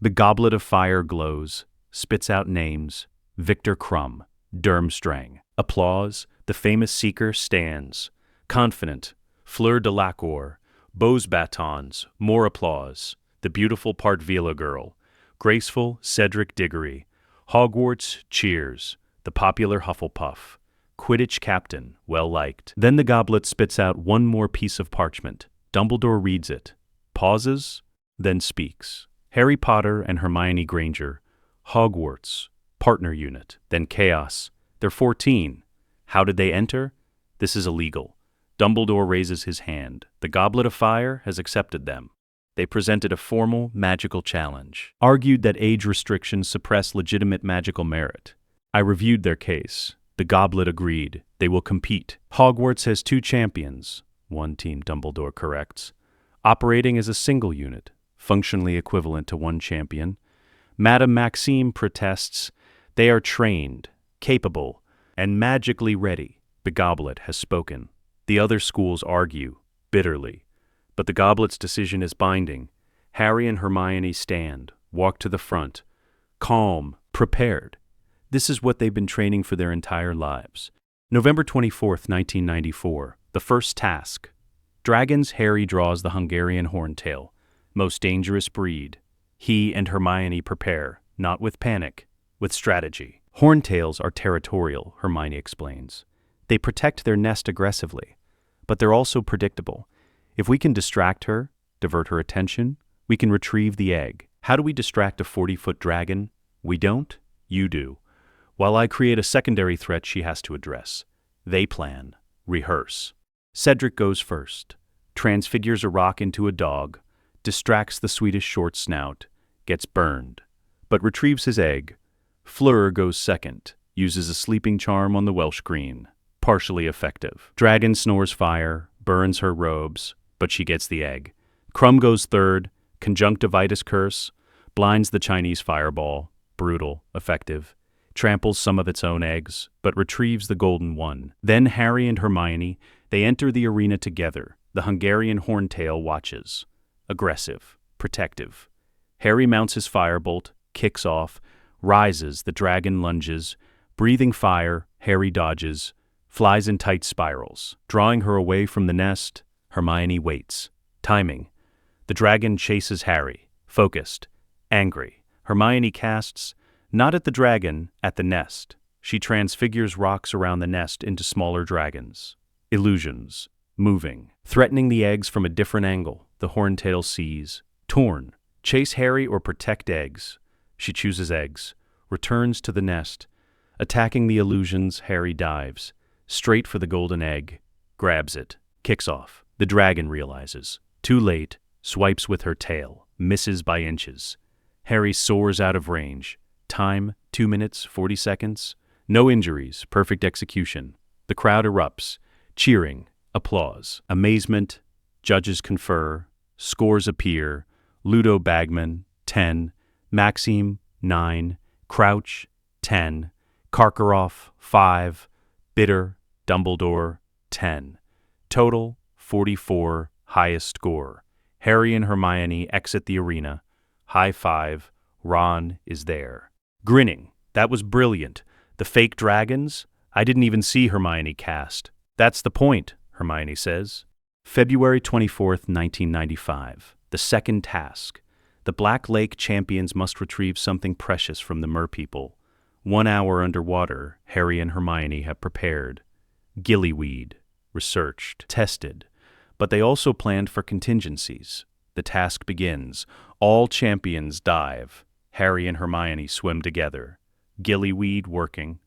The Goblet of Fire glows, spits out names. Victor Crumb, Durmstrang. Applause. The famous seeker stands. Confident. Fleur de Lacour. Beauxbatons. More applause. The beautiful Partvila girl. Graceful Cedric Diggory. Hogwarts cheers. The popular Hufflepuff. Quidditch captain, well liked. Then the goblet spits out one more piece of parchment. Dumbledore reads it, pauses, then speaks. Harry Potter and Hermione Granger. Hogwarts. Partner unit. Then chaos. They're 14. How did they enter? This is illegal. Dumbledore raises his hand. The Goblet of Fire has accepted them. They presented a formal, magical challenge. Argued that age restrictions suppress legitimate magical merit. I reviewed their case. The goblet agreed. They will compete. Hogwarts has 2 champions. One team, Dumbledore corrects. Operating as a single unit, functionally equivalent to 1 champion. Madame Maxime protests. They are trained, capable, and magically ready. The goblet has spoken. The other schools argue, bitterly. But the goblet's decision is binding. Harry and Hermione stand, walk to the front. Calm, prepared. This is what they've been training for their entire lives. November 24th, 1994. The first task. Dragons. Harry draws the Hungarian horntail. Most dangerous breed. He and Hermione prepare, not with panic, with strategy. Horntails are territorial, Hermione explains. They protect their nest aggressively, but they're also predictable. If we can distract her, divert her attention, we can retrieve the egg. How do we distract a 40-foot dragon? We don't. You do. While I create a secondary threat she has to address. They plan, rehearse. Cedric goes first, transfigures a rock into a dog, distracts the Swedish short snout, gets burned, but retrieves his egg. Fleur goes second, uses a sleeping charm on the Welsh green, partially effective. Dragon snores fire, burns her robes, but she gets the egg. Crumb goes third, conjunctivitis curse, blinds the Chinese fireball, brutal, effective. Tramples some of its own eggs, but retrieves the golden one. Then Harry and Hermione, they enter the arena together. The Hungarian horntail watches. Aggressive. protective. Harry mounts his firebolt, kicks off, rises, the dragon lunges, breathing fire, Harry dodges, flies in tight spirals. Drawing her away from the nest, Hermione waits. Timing. The dragon chases Harry, focused, angry. Hermione casts, not at the dragon, at the nest. She transfigures rocks around the nest into smaller dragons. Illusions. Moving. Threatening the eggs from a different angle, the horntail sees. Torn. Chase Harry or protect eggs. She chooses eggs. Returns to the nest. Attacking the illusions, Harry dives. Straight for the golden egg. Grabs it. Kicks off. The dragon realizes. Too late. Swipes with her tail. Misses by inches. Harry soars out of range. Time, 2 minutes, 40 seconds. No injuries. Perfect execution. The crowd erupts. Cheering. Applause. Amazement. Judges confer. Scores appear. Ludo Bagman, 10. Maxime, 9. Crouch, 10. Karkaroff, 5. Bitter, Dumbledore, 10. Total, 44. Highest score. Harry and Hermione exit the arena. High five. Ron is there. Grinning. That was brilliant. The fake dragons? I didn't even see Hermione cast. That's the point, Hermione says. February 24th, 1995. The second task. The Black Lake champions must retrieve something precious from the merpeople. 1 hour underwater, Harry and Hermione have prepared. Gillyweed. Researched. Tested. But they also planned for contingencies. The task begins. All champions dive. Harry and Hermione swim together. Gillyweed working.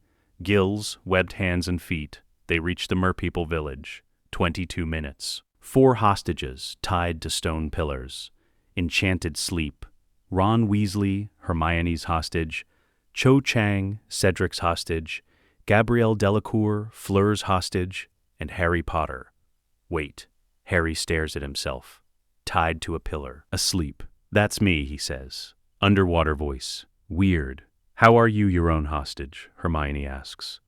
Gills, webbed hands and feet. They reach the merpeople village. 22 minutes. 4 hostages tied to stone pillars. Enchanted sleep. Ron Weasley, Hermione's hostage. Cho Chang, Cedric's hostage. Gabrielle Delacour, Fleur's hostage. And Harry Potter. Wait. Harry stares at himself. Tied to a pillar. Asleep. That's me, he says. Underwater voice. Weird. How are you your own hostage? Hermione asks.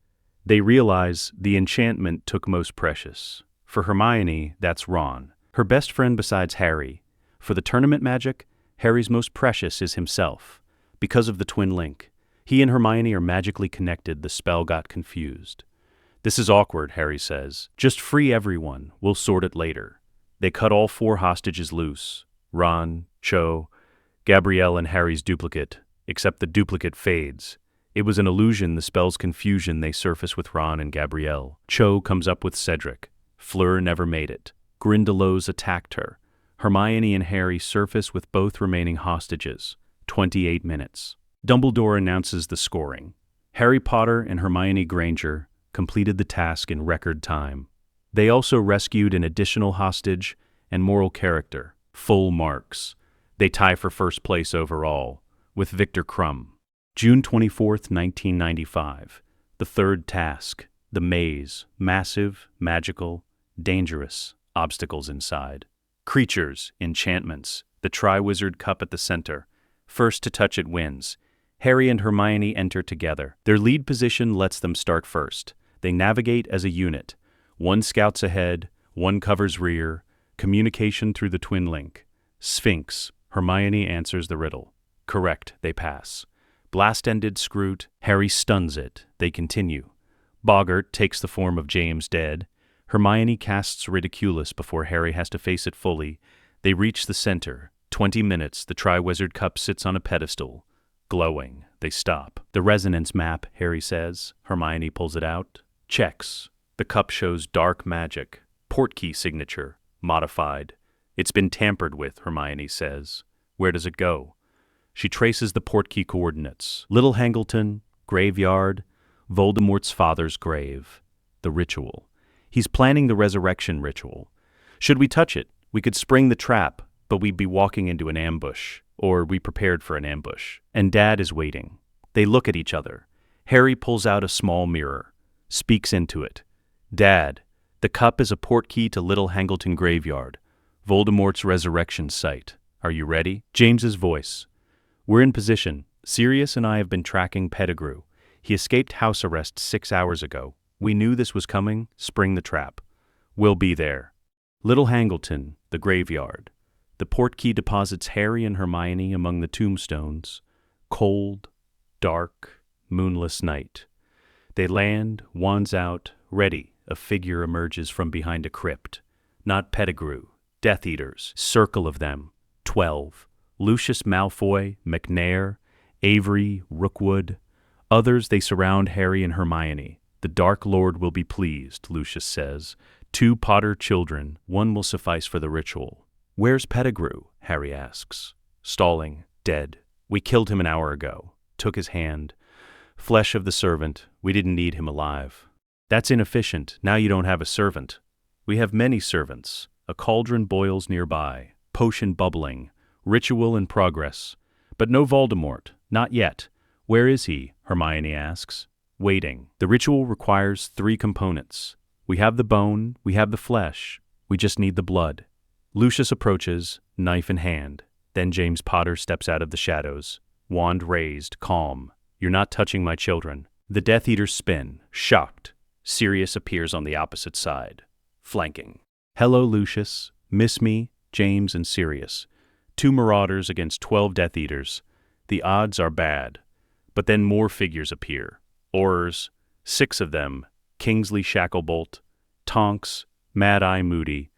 They realize the enchantment took most precious. For Hermione, that's Ron, her best friend besides Harry. For the tournament magic, Harry's most precious is himself. Because of the twin link. He and Hermione are magically connected, the spell got confused. This is awkward, Harry says. Just free everyone, we'll sort it later. They cut all 4 hostages loose. Ron, Cho, Gabrielle and Harry's duplicate, except the duplicate fades. It was an illusion, the spell's confusion, they surface with Ron and Gabrielle. Cho comes up with Cedric. Fleur never made it. Grindylows attacked her. Hermione and Harry surface with both remaining hostages. 28 minutes. Dumbledore announces the scoring. Harry Potter and Hermione Granger completed the task in record time. They also rescued an additional hostage and moral character. Full marks. They tie for first place overall, with Victor Crumb. June 24th, 1995. The third task. The maze. Massive, magical, dangerous. Obstacles inside. Creatures, enchantments. The Triwizard Cup at the center. First to touch it wins. Harry and Hermione enter together. Their lead position lets them start first. They navigate as a unit. One scouts ahead, one covers rear. Communication through the twin link. Sphinx. Hermione answers the riddle. Correct, they pass. Blast-ended Scroot. Harry stuns it. They continue. Boggart takes the form of James dead. Hermione casts Ridiculous before Harry has to face it fully. They reach the center. 20 minutes, the Triwizard Cup sits on a pedestal. Glowing. They stop. The resonance map, Harry says. Hermione pulls it out. Checks. The cup shows dark magic. Portkey signature. Modified. It's been tampered with, Hermione says. Where does it go? She traces the portkey coordinates. Little Hangleton, graveyard, Voldemort's father's grave. The ritual. He's planning the resurrection ritual. Should we touch it, we could spring the trap, but we'd be walking into an ambush. Or we prepared for an ambush. And Dad is waiting. They look at each other. Harry pulls out a small mirror. Speaks into it. Dad, the cup is a portkey to Little Hangleton Graveyard. Voldemort's resurrection site. Are you ready? James's voice. We're in position. Sirius and I have been tracking Pettigrew. He escaped house arrest 6 hours ago. We knew this was coming. Spring the trap. We'll be there. Little Hangleton, the graveyard. The portkey deposits Harry and Hermione among the tombstones. Cold, dark, moonless night. They land, wands out, ready. A figure emerges from behind a crypt. Not Pettigrew. Death Eaters. Circle of them. 12. Lucius Malfoy, McNair, Avery, Rookwood. Others, they surround Harry and Hermione. The Dark Lord will be pleased, Lucius says. 2 Potter children. 1 will suffice for the ritual. Where's Pettigrew? Harry asks. Stalling. Dead. We killed him an hour ago. Took his hand. Flesh of the servant. We didn't need him alive. That's inefficient. Now you don't have a servant. We have many servants. A cauldron boils nearby. Potion bubbling. Ritual in progress. But no Voldemort. Not yet. Where is he? Hermione asks. Waiting. The ritual requires 3 components. We have the bone, we have the flesh. We just need the blood. Lucius approaches, knife in hand. Then James Potter steps out of the shadows. Wand raised, calm. You're not touching my children. The Death Eaters spin, shocked. Sirius appears on the opposite side, flanking. Hello, Lucius. Miss me? James and Sirius. 2 Marauders against 12 Death Eaters. The odds are bad. But then more figures appear. Aurors, 6 of them. Kingsley Shacklebolt, Tonks, Mad-Eye Moody.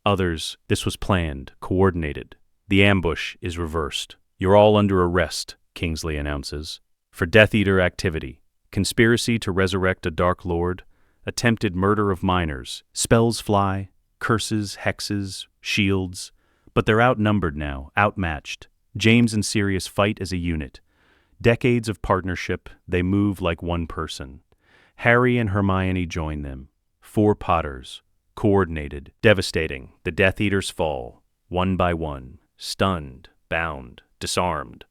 Others, this was planned, coordinated. The ambush is reversed. You're all under arrest, Kingsley announces. For Death Eater activity. Conspiracy to resurrect a Dark Lord. Attempted murder of minors. Spells fly. Curses, hexes, shields. But they're outnumbered now, outmatched. James and Sirius fight as a unit. Decades of partnership, they move like one person. Harry and Hermione join them. 4 Potters. Coordinated. Devastating. The Death Eaters fall. One by one. Stunned. Bound. Disarmed.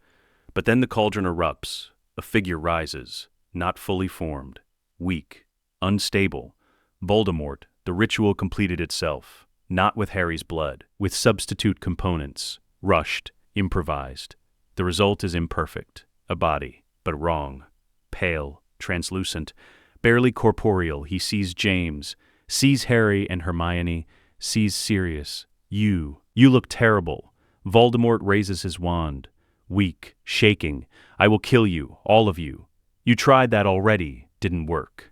But then the cauldron erupts. A figure rises. Not fully formed. Weak. Unstable. Voldemort. The ritual completed itself. Not with Harry's blood. With substitute components. Rushed. Improvised. The result is imperfect. A body. But wrong. Pale. Translucent. Barely corporeal, he sees James, sees Harry and Hermione, sees Sirius. You look terrible. Voldemort raises his wand. Weak, shaking. I will kill you, all of you. You tried that already, didn't work.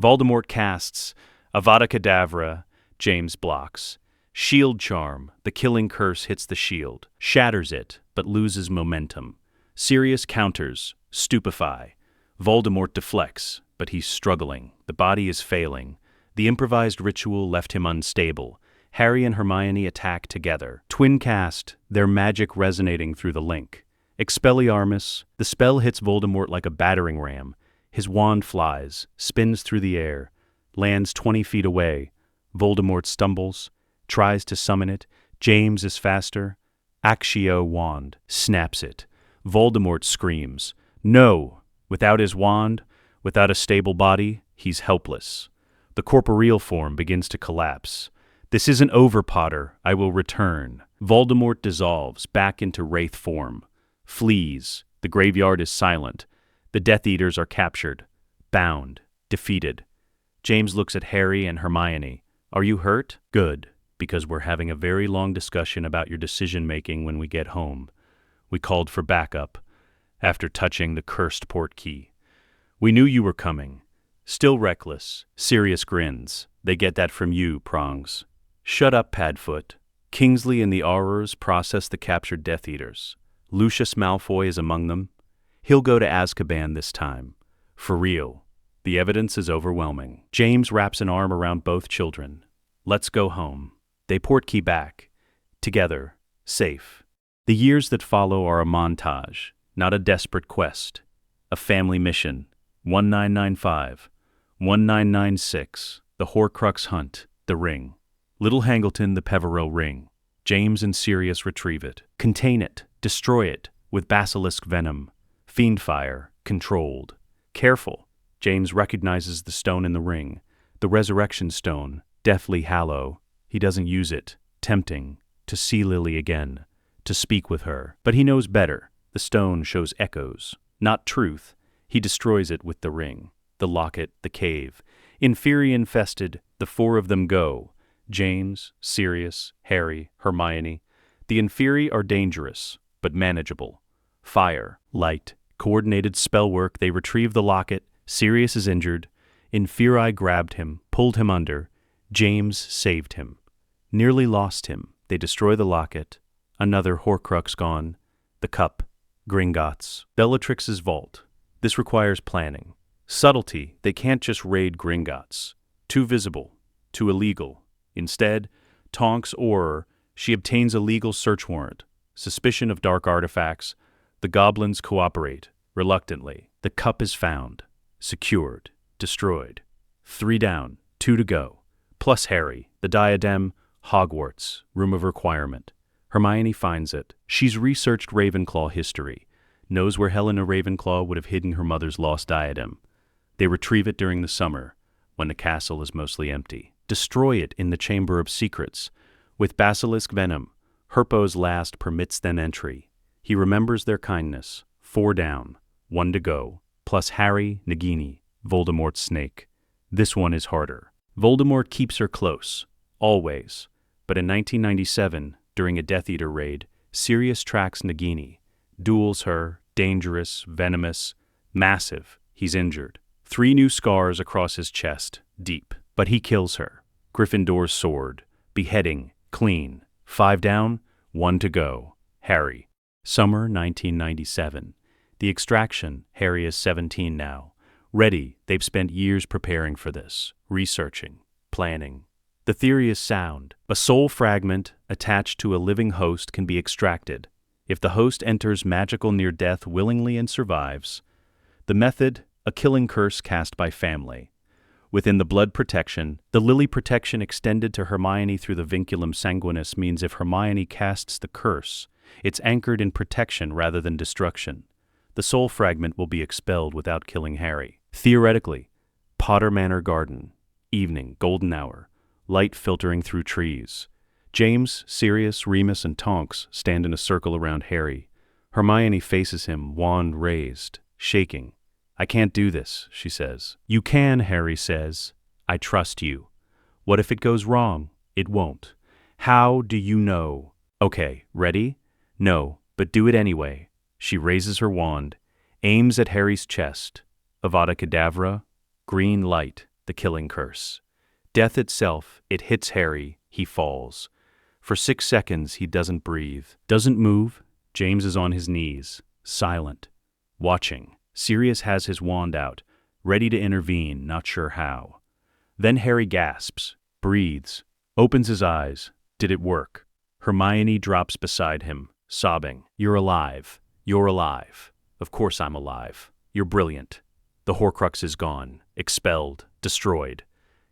Voldemort casts Avada Kedavra, James blocks. Shield charm, the killing curse hits the shield, shatters it, but loses momentum. Sirius counters, stupefy. Voldemort deflects, but he's struggling. The body is failing. The improvised ritual left him unstable. Harry and Hermione attack together. Twin cast, their magic resonating through the link. Expelliarmus, the spell hits Voldemort like a battering ram. His wand flies, spins through the air, lands 20 feet away. Voldemort stumbles, tries to summon it. James is faster. Accio wand, snaps it. Voldemort screams, no! Without his wand, without a stable body, he's helpless. The corporeal form begins to collapse. This isn't over, Potter. I will return. Voldemort dissolves back into wraith form. Flees. The graveyard is silent. The Death Eaters are captured. Bound. Defeated. James looks at Harry and Hermione. Are you hurt? Good, because we're having a very long discussion about your decision-making when we get home. We called for backup after touching the cursed portkey. We knew you were coming. Still reckless. Sirius grins. They get that from you, Prongs. Shut up, Padfoot. Kingsley and the Aurors process the captured Death Eaters. Lucius Malfoy is among them. He'll go to Azkaban this time. For real. The evidence is overwhelming. James wraps an arm around both children. Let's go home. They portkey back. Together. Safe. The years that follow are a montage, not a desperate quest. A family mission. 1995. 1996. The Horcrux hunt. The ring. Little Hangleton, the Peveril ring. James and Sirius retrieve it. Contain it. Destroy it. With basilisk venom. Fiendfire. Controlled. Careful. James recognizes the stone in the ring. The resurrection stone. Deathly hallow. He doesn't use it. Tempting. To see Lily again. To speak with her. But he knows better. The stone shows echoes. Not truth. He destroys it with the ring. The locket. The cave. Inferi-infested, the 4 of them go. James, Sirius, Harry, Hermione. The Inferi are dangerous, but manageable. Fire, light, coordinated spell work. They retrieve the locket. Sirius is injured. Inferi grabbed him, pulled him under. James saved him. Nearly lost him. They destroy the locket. Another Horcrux gone. The cup. Gringotts. Bellatrix's vault. This requires planning. Subtlety. They can't just raid Gringotts. Too visible. Too illegal. Instead, Tonks or she obtains a legal search warrant. Suspicion of dark artifacts. The goblins cooperate, reluctantly. The cup is found. Secured. Destroyed. 3 down, 2 to go. Plus Harry. The diadem. Hogwarts. Room of requirement. Hermione finds it. She's researched Ravenclaw history. Knows where Helena Ravenclaw would have hidden her mother's lost diadem. They retrieve it during the summer, when the castle is mostly empty. Destroy it in the Chamber of Secrets. With basilisk venom, Herpo's last permits them entry. He remembers their kindness. 4 down, 1 to go. Plus Harry, Nagini, Voldemort's snake. This one is harder. Voldemort keeps her close, always. But in 1997, during a Death Eater raid, Sirius tracks Nagini. Duels her, dangerous, venomous, massive. He's injured. 3 new scars across his chest, deep. But he kills her. Gryffindor's sword. Beheading, clean. 5 down, 1 to go. Harry. Summer 1997. The extraction. Harry is 17 now. Ready. They've spent years preparing for this. Researching. Planning. The theory is sound. A soul fragment attached to a living host can be extracted. If the host enters magical near death willingly and survives. The method, a killing curse cast by family. Within the blood protection, the lily protection extended to Hermione through the vinculum sanguinis means if Hermione casts the curse, it's anchored in protection rather than destruction. The soul fragment will be expelled without killing Harry. Theoretically, Potter Manor Garden. Evening, golden hour. Light filtering through trees. James, Sirius, Remus, and Tonks stand in a circle around Harry. Hermione faces him, wand raised, shaking. "I can't do this," she says. "You can," Harry says. "I trust you. What if it goes wrong?" "It won't." "How do you know?" "Okay, ready?" "No, but do it anyway." She raises her wand, aims at Harry's chest. Avada Kedavra, green light, the killing curse. Death itself, it hits Harry, he falls. For 6 seconds he doesn't breathe, doesn't move. James is on his knees, silent, watching. Sirius has his wand out, ready to intervene, not sure how. Then Harry gasps, breathes, opens his eyes. Did it work? Hermione drops beside him, sobbing. "You're alive. You're alive. Of course I'm alive. You're brilliant." The Horcrux is gone, expelled, destroyed.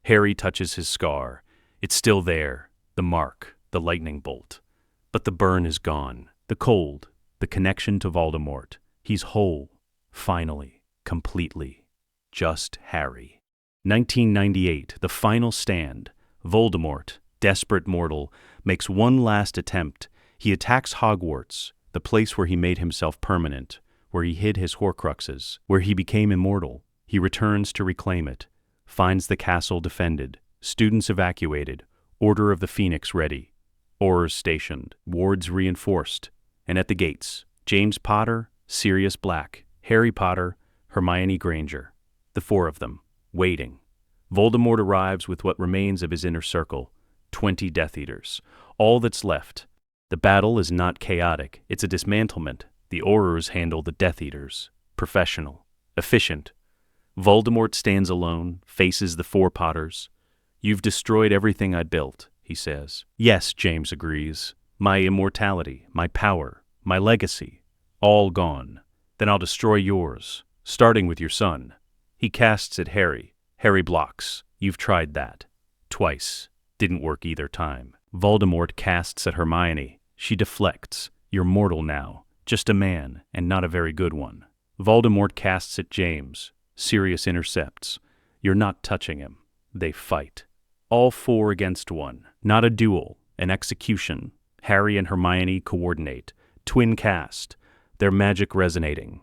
Harry touches his scar. It's still there, the mark, the lightning bolt. But the burn is gone, the cold, the connection to Voldemort. He's whole, finally, completely. Just Harry. 1998, the final stand. Voldemort, desperate mortal, makes one last attempt. He attacks Hogwarts, the place where he made himself permanent, where he hid his Horcruxes, where he became immortal. He returns to reclaim it. Finds the castle defended, students evacuated, Order of the Phoenix ready, Aurors stationed, wards reinforced, and at the gates, James Potter, Sirius Black, Harry Potter, Hermione Granger, the 4 of them, waiting. Voldemort arrives with what remains of his inner circle, 20 Death Eaters, all that's left. The battle is not chaotic, it's a dismantlement. The Aurors handle the Death Eaters, professional, efficient. Voldemort stands alone, faces the 4 Potters. "You've destroyed everything I built," he says. "Yes," James agrees. "My immortality, my power, my legacy, all gone. Then I'll destroy yours, starting with your son." He casts at Harry. Harry blocks. "You've tried that. Twice. Didn't work either time." Voldemort casts at Hermione. She deflects. "You're mortal now. Just a man, and not a very good one." Voldemort casts at James. Sirius intercepts. "You're not touching him." They fight. All 4 against 1. Not a duel, an execution. Harry and Hermione coordinate. Twin cast. Their magic resonating.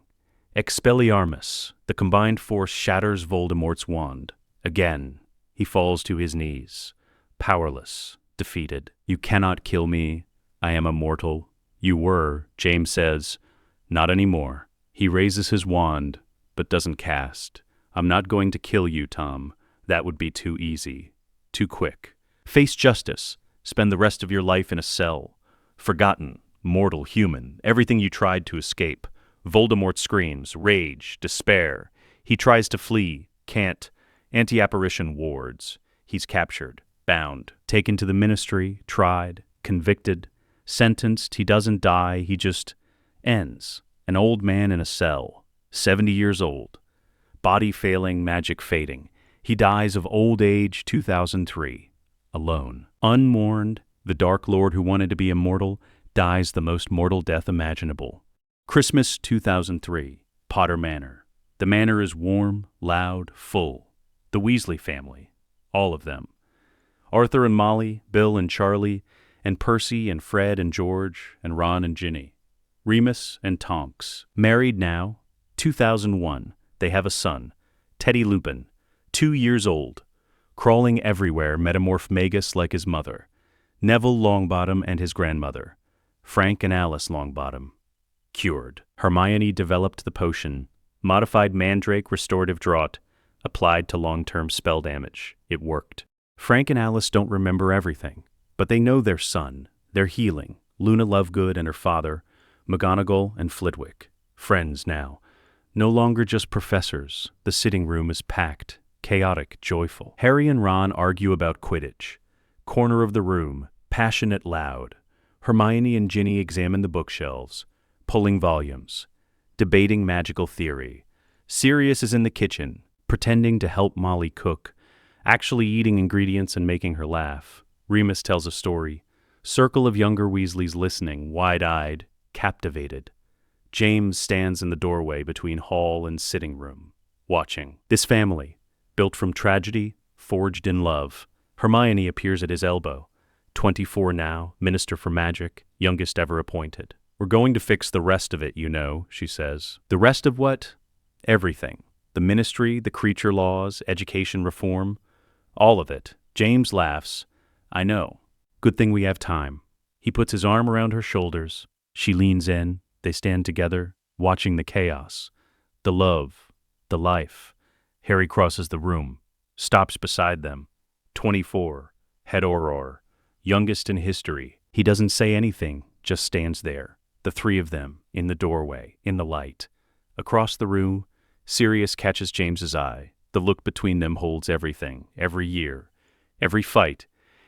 Expelliarmus. The combined force shatters Voldemort's wand. Again, he falls to his knees. Powerless. Defeated. "You cannot kill me. I am immortal. You were, James says. Not anymore. He raises his wand, but doesn't cast. I'm not going to kill you, Tom. That would be too easy. Too quick. Face justice. Spend the rest of your life in a cell. Forgotten. Mortal human. Everything you tried to escape. Voldemort screams. Rage. Despair. He tries to flee. Can't. Anti-apparition wards. He's captured. Bound. Taken to the ministry. Tried. Convicted. Sentenced. He doesn't die. He just ends. An old man in a cell. 70 years old. Body failing, magic fading. He dies of old age 2003. Alone. Unmourned, the Dark Lord who wanted to be immortal dies the most mortal death imaginable. Christmas 2003. Potter Manor. The manor is warm, loud, full. The Weasley family. All of them. Arthur and Molly, Bill and Charlie, and Percy and Fred and George, and Ron and Ginny. Remus and Tonks. Married now. 2001. They have a son. Teddy Lupin. 2 years old. Crawling everywhere, metamorph Magus like his mother. Neville Longbottom and his grandmother. Frank and Alice Longbottom. Cured. Hermione developed the potion. Modified Mandrake restorative draught. Applied to long-term spell damage. It worked. Frank and Alice don't remember everything, but they know their son, their healing, Luna Lovegood and her father, McGonagall and Flitwick. Friends now. No longer just professors. The sitting room is packed, chaotic, joyful. Harry and Ron argue about Quidditch. Corner of the room, passionate, loud. Hermione and Ginny examine the bookshelves, pulling volumes, debating magical theory. Sirius is in the kitchen, pretending to help Molly cook, actually eating ingredients and making her laugh. Remus tells a story. Circle of younger Weasleys listening, wide-eyed, captivated. James stands in the doorway between hall and sitting room, watching. This family, built from tragedy, forged in love. Hermione appears at his elbow. 24 now, Minister for Magic, youngest ever appointed. We're going to fix the rest of it, you know, she says. The rest of what? Everything. The ministry, the creature laws, education reform. All of it. James laughs. I know. Good thing we have time. He puts his arm around her shoulders. She leans in. They stand together, watching the chaos. The love. The life. Harry crosses the room. Stops beside them. 24. Head Auror. Youngest in history. He doesn't say anything, just stands there. The three of them, in the doorway, in the light. Across the room, Sirius catches James's eye. The look between them holds everything, every year, every fight,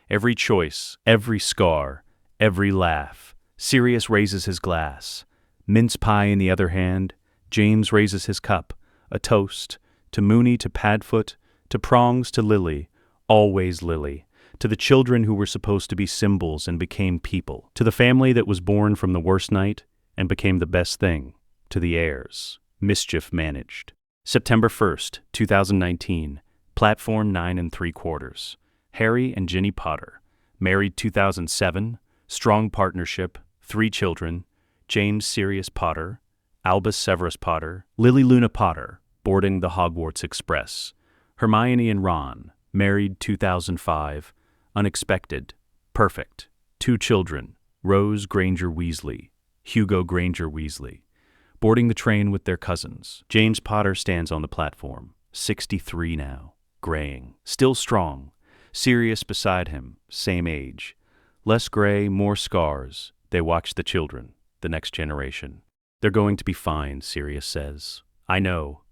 every choice, every scar, every laugh. Sirius raises his glass. Mince pie in the other hand, James raises his cup, a toast, to Moony, to Padfoot, to Prongs, to Lily, always Lily, to the children who were supposed to be symbols and became people, to the family that was born from the worst night and became the best thing, to the heirs, mischief managed. September 1st, 2019, Platform 9 3/4. Harry and Ginny Potter, married 2007, strong partnership, 3 children, James Sirius Potter, Albus Severus Potter, Lily Luna Potter, boarding the Hogwarts Express. Hermione and Ron, married 2005, unexpected, perfect. 2 children, Rose Granger Weasley, Hugo Granger Weasley, boarding the train with their cousins. James Potter stands on the platform, 63 now, graying, still strong. Sirius beside him, same age. Less gray, more scars. They watch the children, the next generation. They're going to be fine, Sirius says. I know.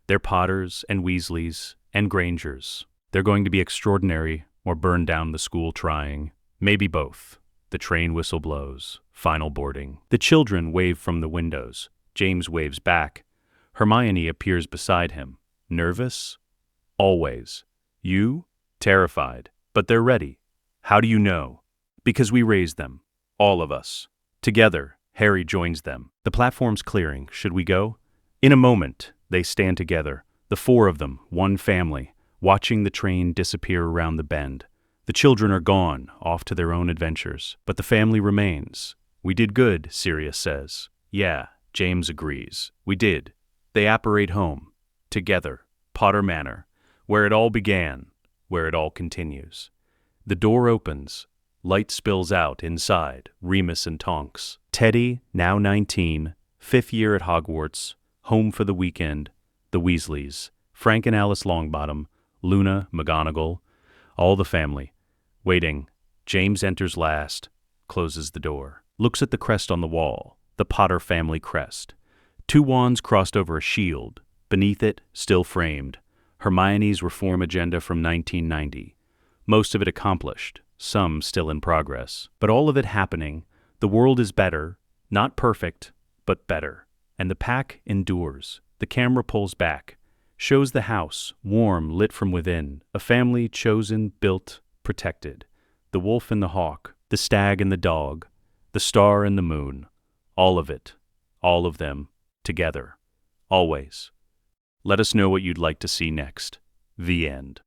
They're Potters and Weasleys and Grangers. They're going to be extraordinary or burn down the school trying. Maybe both. The train whistle blows. Final boarding. The children wave from the windows. James waves back. Hermione appears beside him. Nervous? Always. You? Terrified. But they're ready. How do you know? Because we raised them. All of us. Together, Harry joins them. The platform's clearing. Should we go? In a moment, they stand together. The 4 of them, one family, watching the train disappear around the bend. The children are gone, off to their own adventures. But the family remains. We did good, Sirius says. Yeah, James agrees. We did. They apparate home. Together. Potter Manor. Where it all began. Where it all continues. The door opens. Light spills out inside Remus and Tonks. Teddy, now 19, 5th year at Hogwarts, home for the weekend. The Weasleys, Frank and Alice Longbottom, Luna, McGonagall, all the family. Waiting. James enters last, closes the door. Looks at the crest on the wall, the Potter family crest. 2 wands crossed over a shield. Beneath it, still framed, Hermione's reform agenda from 1990. Most of it accomplished, some still in progress. But all of it happening, the world is better, not perfect, but better. And the pack endures. The camera pulls back, shows the house, warm, lit from within, a family chosen, built, protected. The wolf and the hawk, the stag and the dog, the star and the moon. All of it, all of them, together, always. Let us know what you'd like to see next. The end.